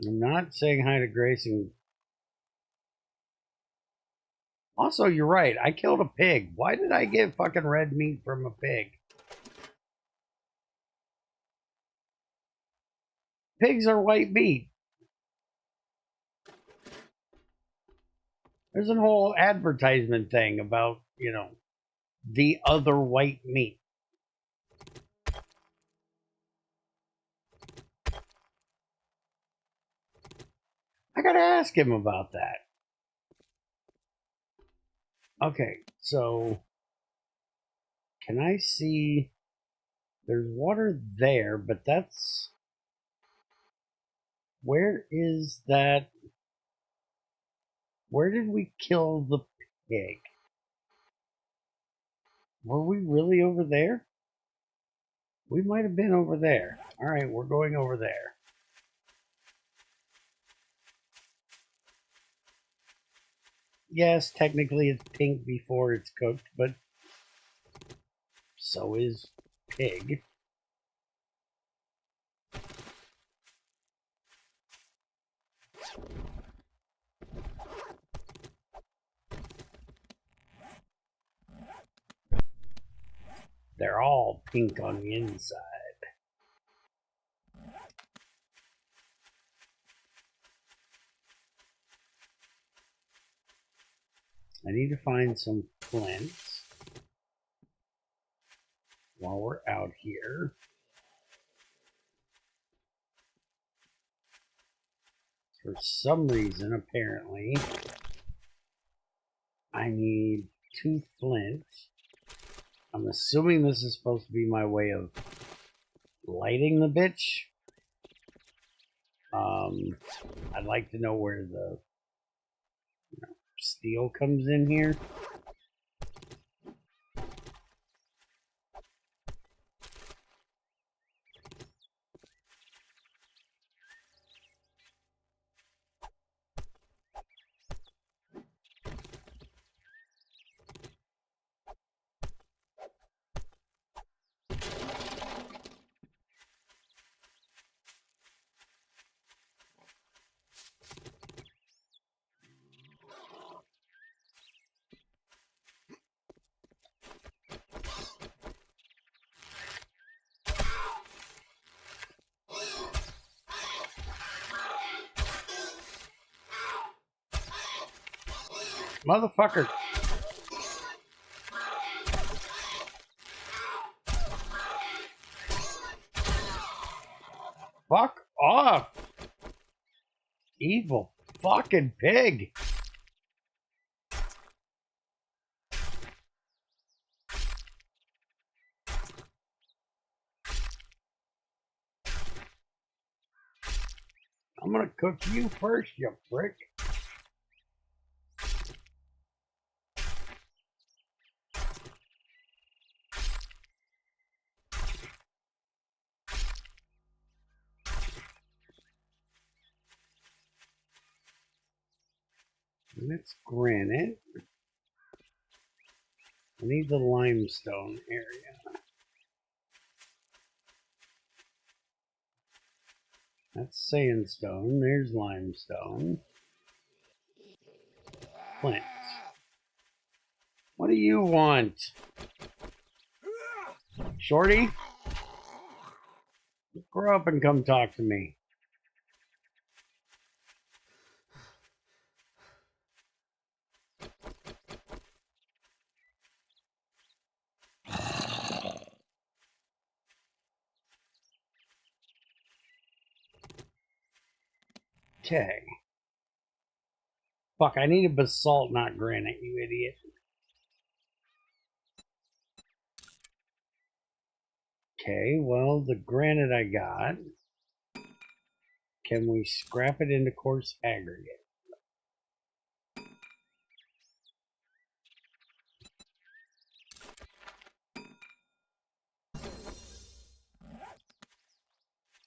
I'm not saying hi to Grace and... Also, you're right. I killed a pig. Why did I get fucking red meat from a pig? Pigs are white meat. There's a whole advertisement thing about, you know, the other white meat. I gotta ask him about that. Okay, so can I see? There's water there, but that's... Where is that? Where did we kill the pig? Were we really over there? We might have been over there. Alright, we're going over there. Yes, technically it's pink before it's cooked, but so is pig. They're all pink on the inside. I need to find some flints while we're out here. For some reason, apparently, I need 2 flint. I'm assuming this is supposed to be my way of lighting the bitch. I'd like to know where the steel comes in here. Motherfucker. Fuck off. Evil fucking pig. I'm gonna cook you first, you prick. And it's granite. I need the limestone area. That's sandstone. There's limestone. Flint. What do you want? Shorty? Grow up and come talk to me. Okay. Fuck, I needed basalt, not granite, you idiot. Okay, well, the granite I got. Can we scrap it into coarse aggregate?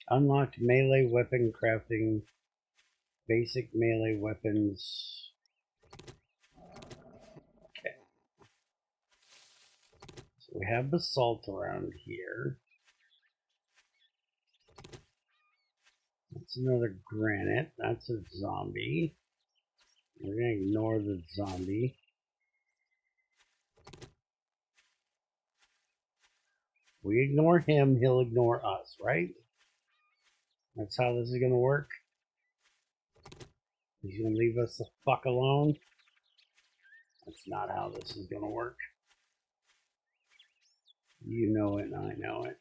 Unlocked melee weapon crafting. Basic melee weapons. Okay. So we have basalt around here. That's another granite. That's a zombie. We're going to ignore the zombie. We ignore him, he'll ignore us, right? That's how this is going to work. He's going to leave us the fuck alone. That's not how this is going to work. You know it and I know it.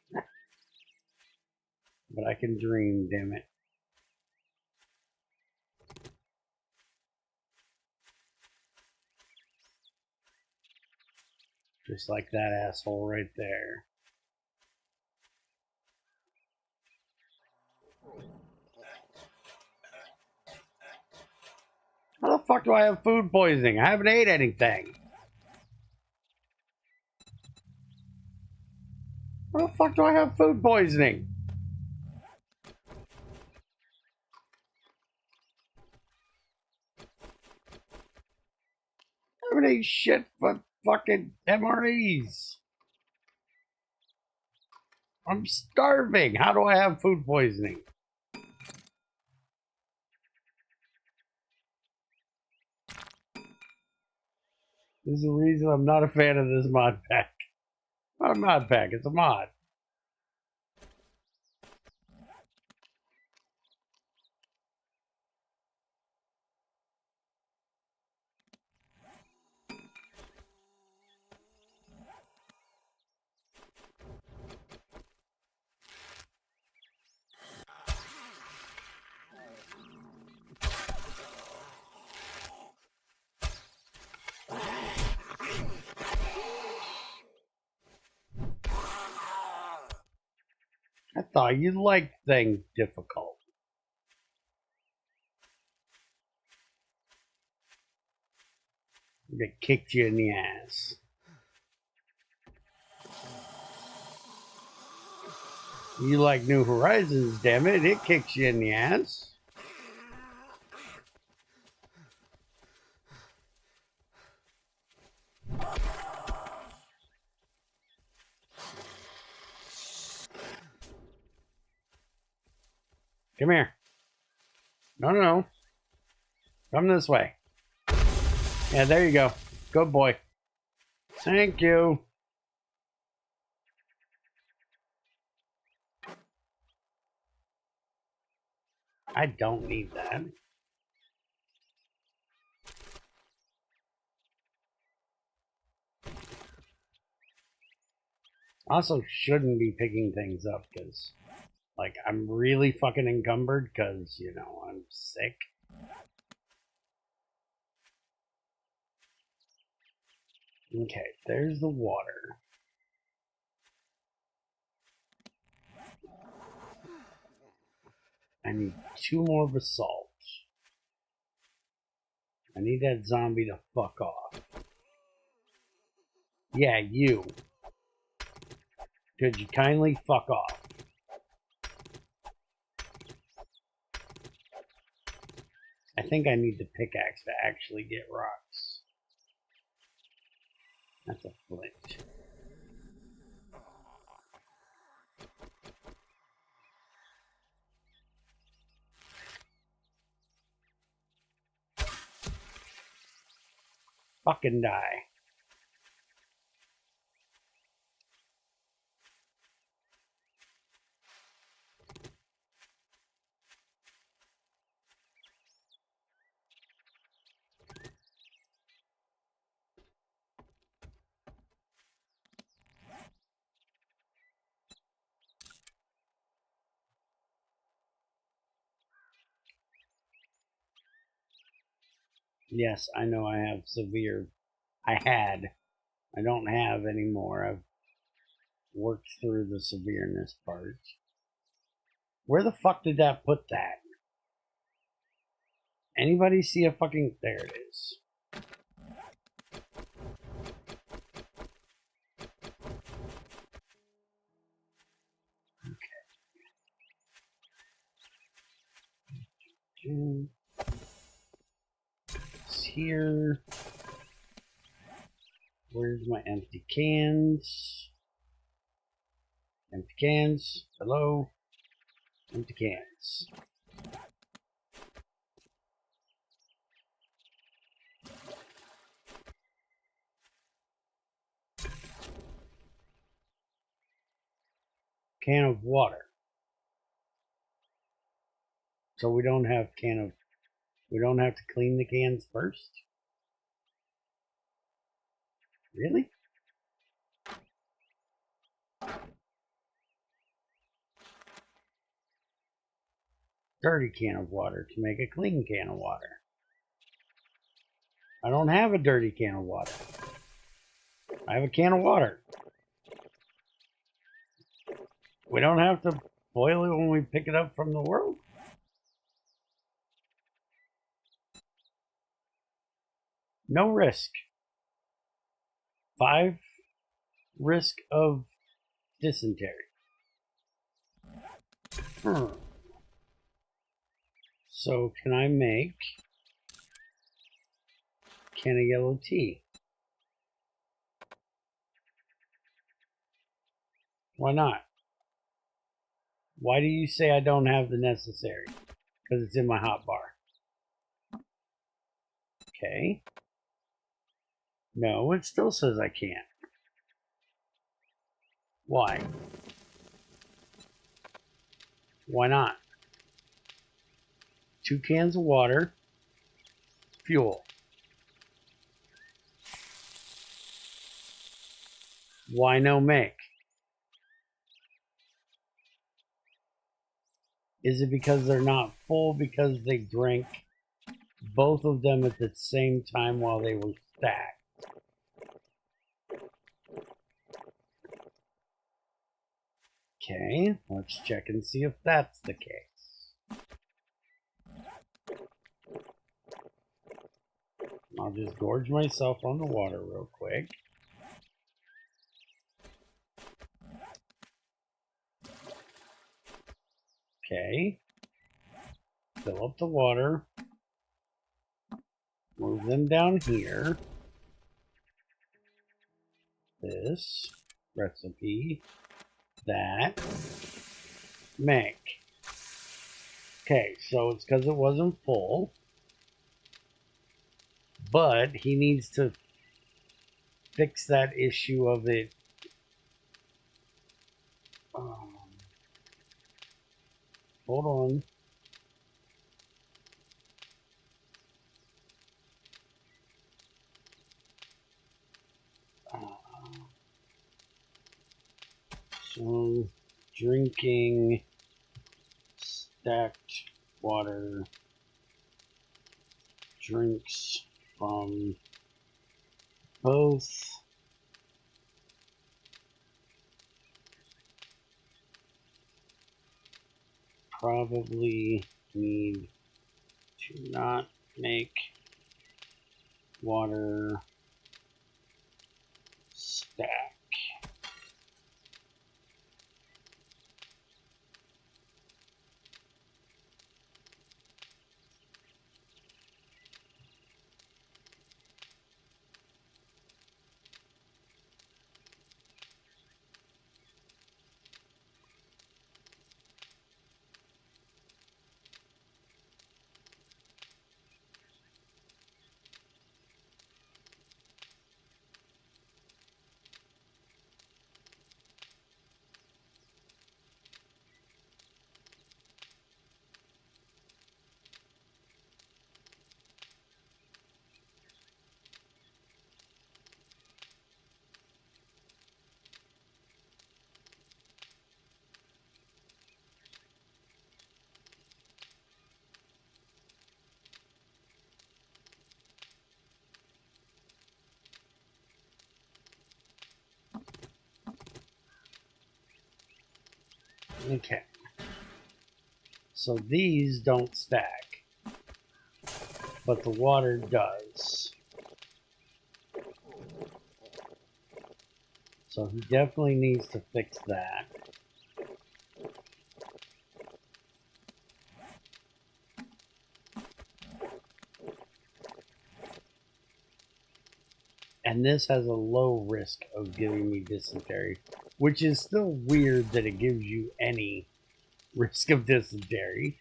But I can dream, damn it. Just like that asshole right there. How the fuck do I have food poisoning? I haven't ate anything. How the fuck do I have food poisoning? I haven't ate shit but fucking MREs. I'm starving. How do I have food poisoning? This is the reason I'm not a fan of this mod pack. Not a mod pack, it's a mod. I thought you liked things difficult. They kicked you in the ass. You like New Horizons, damn it. It kicks you in the ass. Come here. No, no, no. Come this way. Yeah, there you go. Good boy. Thank you. I don't need that. Also shouldn't be picking things up because, like, I'm really fucking encumbered because, you know, I'm sick. Okay, there's the water. I need 2 more basalt. I need that zombie to fuck off. Yeah, you. Could you kindly fuck off? I think I need the pickaxe to actually get rocks. That's a flint. Fucking die. Yes, I know I have severe. I had. I don't have anymore. I've worked through the severeness part. Where the fuck did that put that? Anybody see a fucking... There it is. Okay. It's here. Where's my empty cans? Empty cans. Hello? Empty cans. Can of water. So we don't have we don't have to clean the cans first? Really? Dirty can of water to make a clean can of water. I don't have a dirty can of water. I have a can of water. We don't have to boil it when we pick it up from the world? No risk. 5 risk of dysentery. So can I make a can of yellow tea? Why not? Why do you say I don't have the necessary? Because it's in my hot bar. Okay. No, it still says I can't. Why? Why not? 2 cans of water, fuel. Why no make? Is it because they're not full because they drank both of them at the same time while they were stacked? Okay, let's check and see if that's the case. I'll just gorge myself on the water real quick. Okay. Fill up the water. Move them down here. This recipe. That. Make. Okay, so it's because it wasn't full. But he needs to fix that issue of it. Hold on. So, drinking stacked water drinks from both probably need to not make water stack. Okay. So these don't stack, but the water does. So he definitely needs to fix that. And this has a low risk of giving me dysentery, which is still weird that it gives you any risk of dysentery.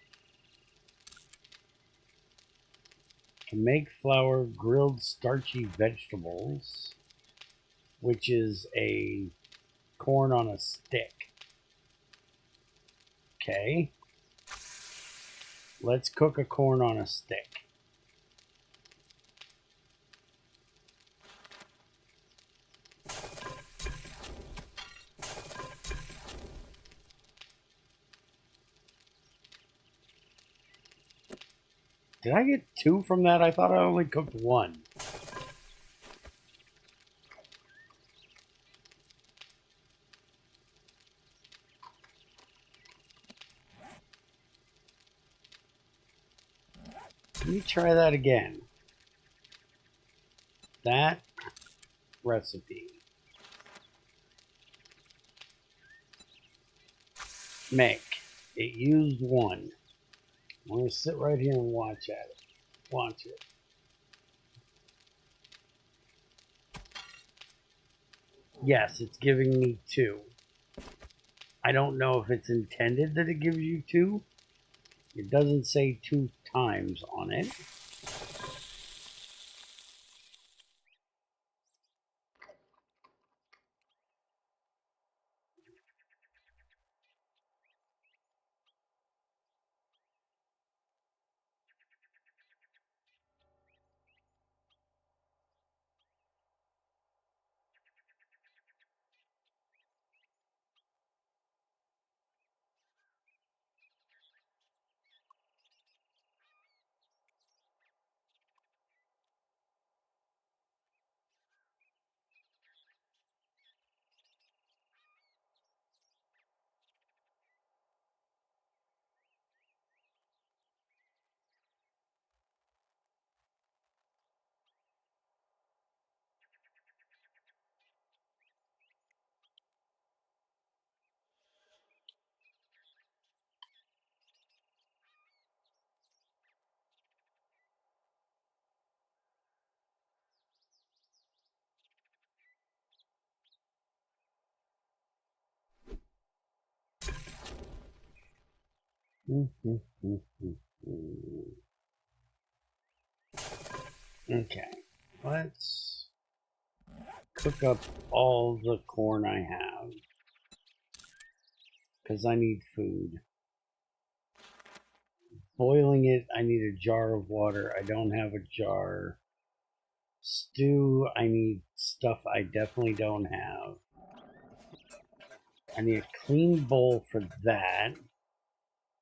Can make flour grilled starchy vegetables, which is a corn on a stick. Okay. Let's cook a corn on a stick. Did I get 2 from that? I thought I only cooked 1. Let me try that again. That recipe. Make. It used 1. I'm going to sit right here and watch it. Yes, it's giving me 2. I don't know if it's intended that it gives you 2. It doesn't say 2 times on it. Okay, let's cook up all the corn I have, because I need food. Boiling it, I need a jar of water. I don't have a jar. Stew, I need stuff I definitely don't have. I need a clean bowl for that,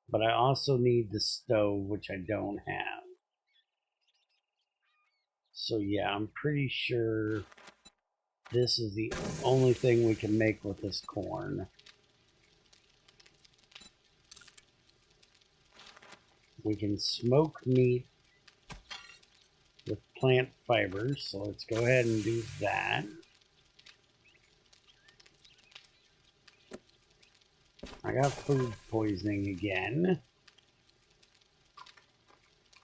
but I also need the stove, which I don't have. So yeah, I'm pretty sure this is the only thing we can make with this corn. We can smoke meat with plant fibers, so let's go ahead and do that. I got food poisoning again,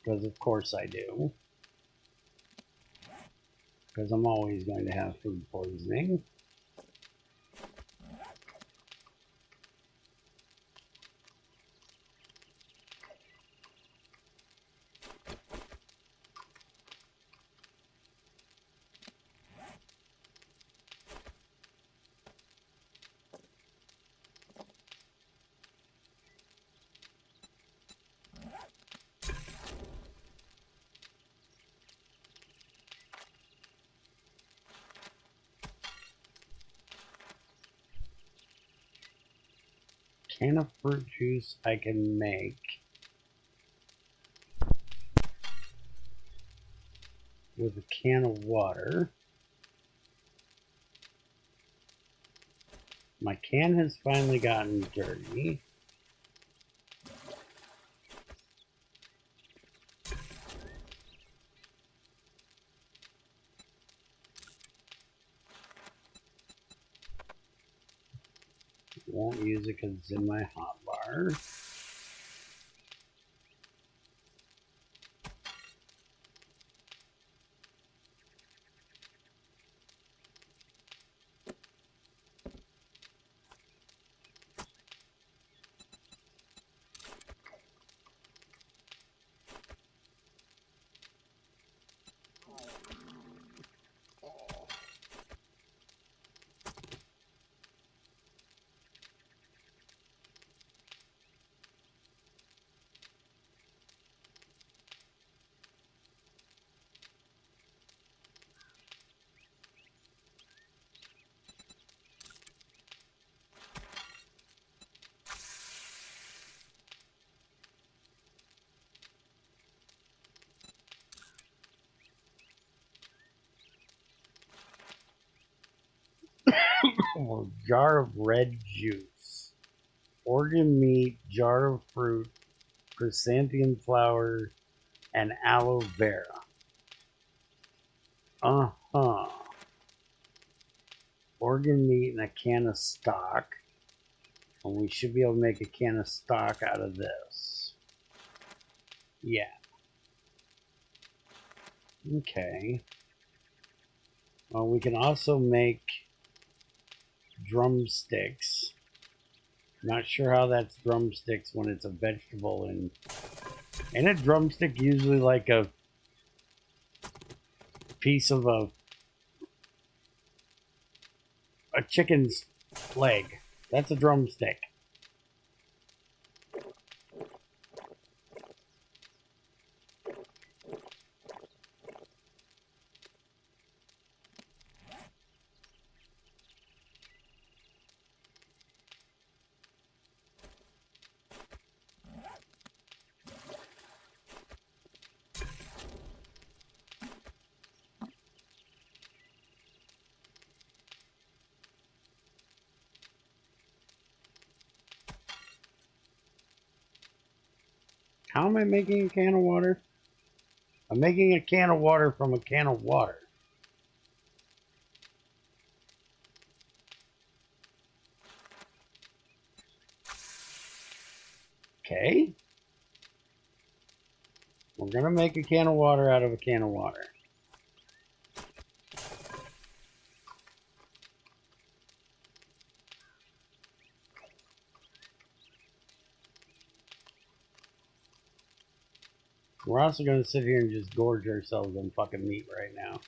because of course I do, because I'm always going to have food poisoning. Can of fruit juice I can make with a can of water. My can has finally gotten dirty. Won't use it because it's in my hotbar. A jar of red juice, organ meat, jar of fruit, chrysanthemum flower, and aloe vera. Organ meat and a can of stock. And we should be able to make a can of stock out of this. Yeah. Okay. Well, we can also make drumsticks. Not sure how that's drumsticks when it's a vegetable. And a drumstick usually like a piece of a chicken's leg. That's a drumstick. How am I making a can of water? I'm making a can of water from a can of water. Okay. We're going to make a can of water out of a can of water. We're also going to sit here and just gorge ourselves on fucking meat right now.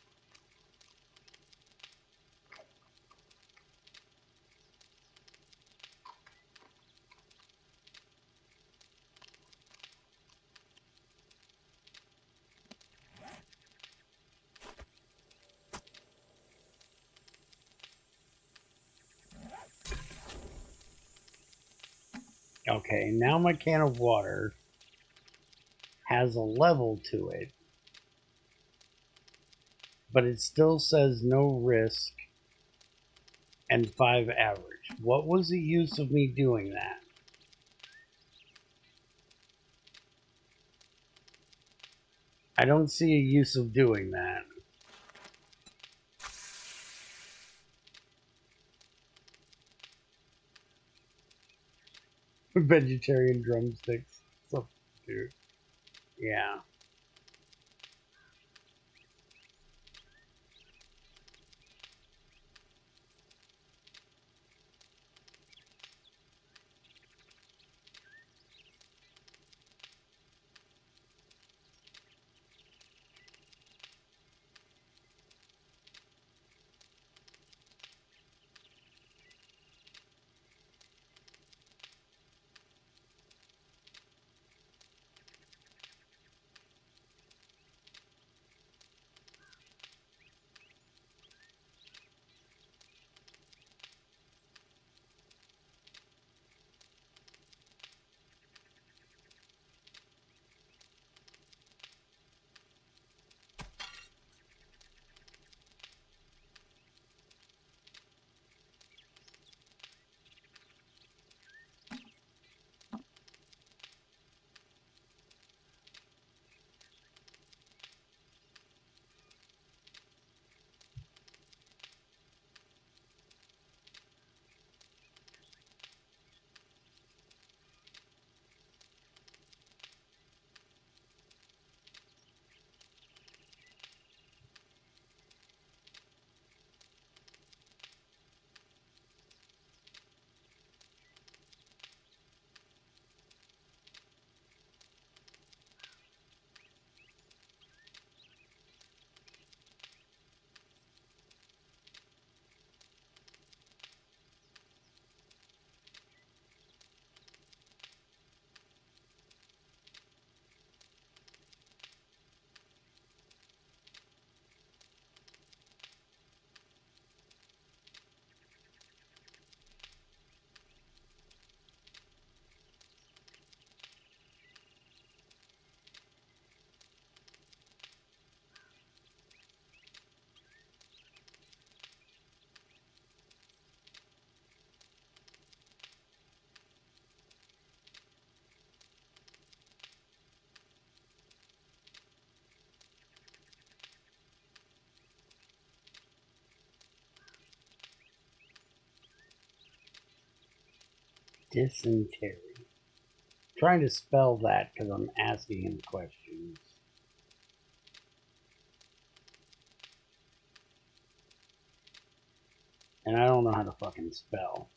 Okay, now my can of water has a level to it, but it still says no risk and 5 average. What was the use of me doing that? I don't see a use of doing that. Vegetarian drumsticks substitute. Yeah. Dysentery. Trying to spell that because I'm asking him questions. And I don't know how to fucking spell.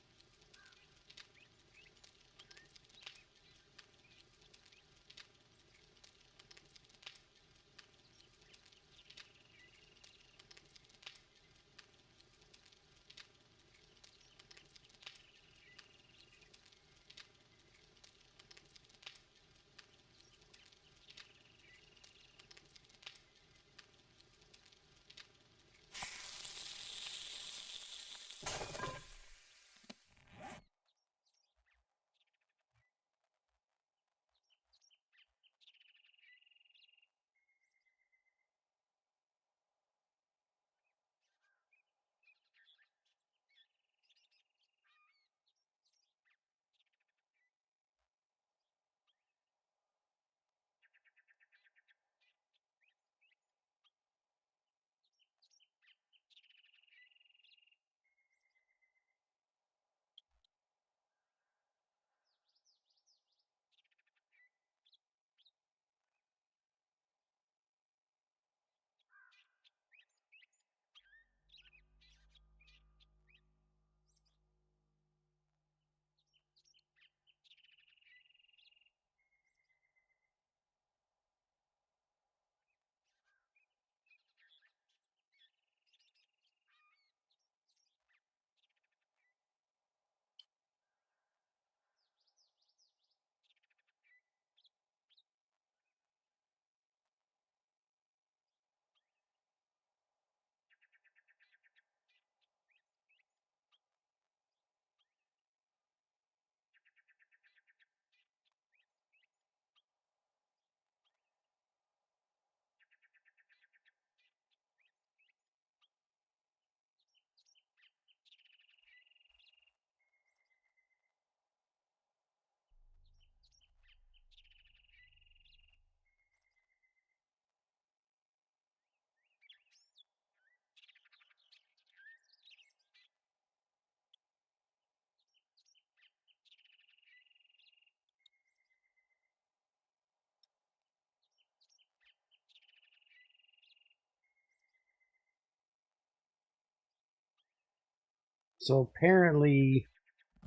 So apparently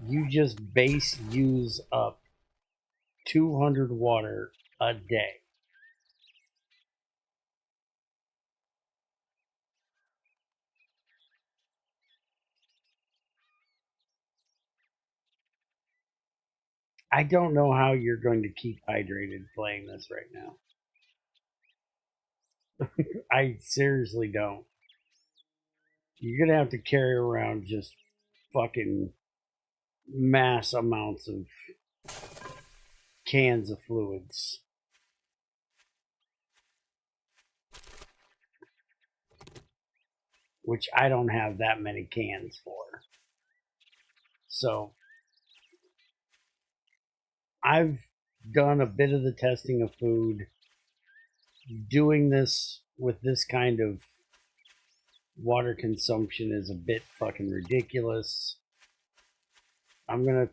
you just base use up 200 water a day. I don't know how you're going to keep hydrated playing this right now. I seriously don't. You're gonna have to carry around just fucking mass amounts of cans of fluids. Which I don't have that many cans for. So I've done a bit of the testing of food. Doing this with this kind of water consumption is a bit fucking ridiculous. I'm gonna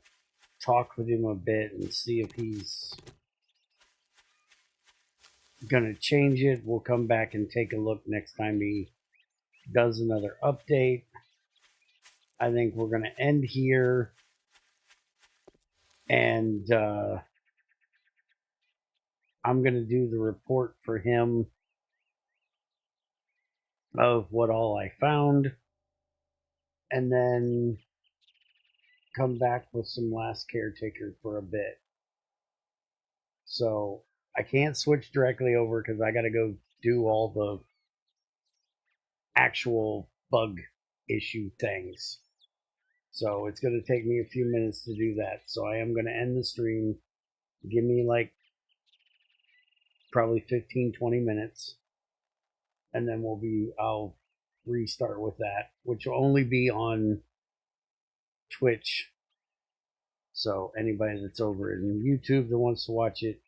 talk with him a bit and see if he's gonna change it. We'll come back and take a look next time he does another update. I think we're gonna end here, and I'm gonna do the report for him of what all I found, and then come back with some last caretaker for a bit. So I can't switch directly over because I got to go do all the actual bug issue things. So it's going to take me a few minutes to do that. So I am going to end the stream. Give me like probably 15-20 minutes. And then I'll restart with that, which will only be on Twitch. So anybody that's over in YouTube that wants to watch it,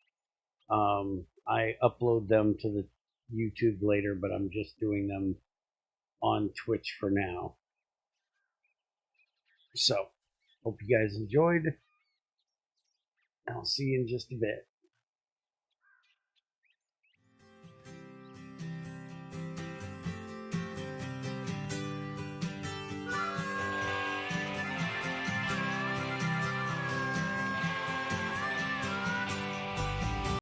I upload them to the YouTube later, but I'm just doing them on Twitch for now. So, hope you guys enjoyed. I'll see you in just a bit.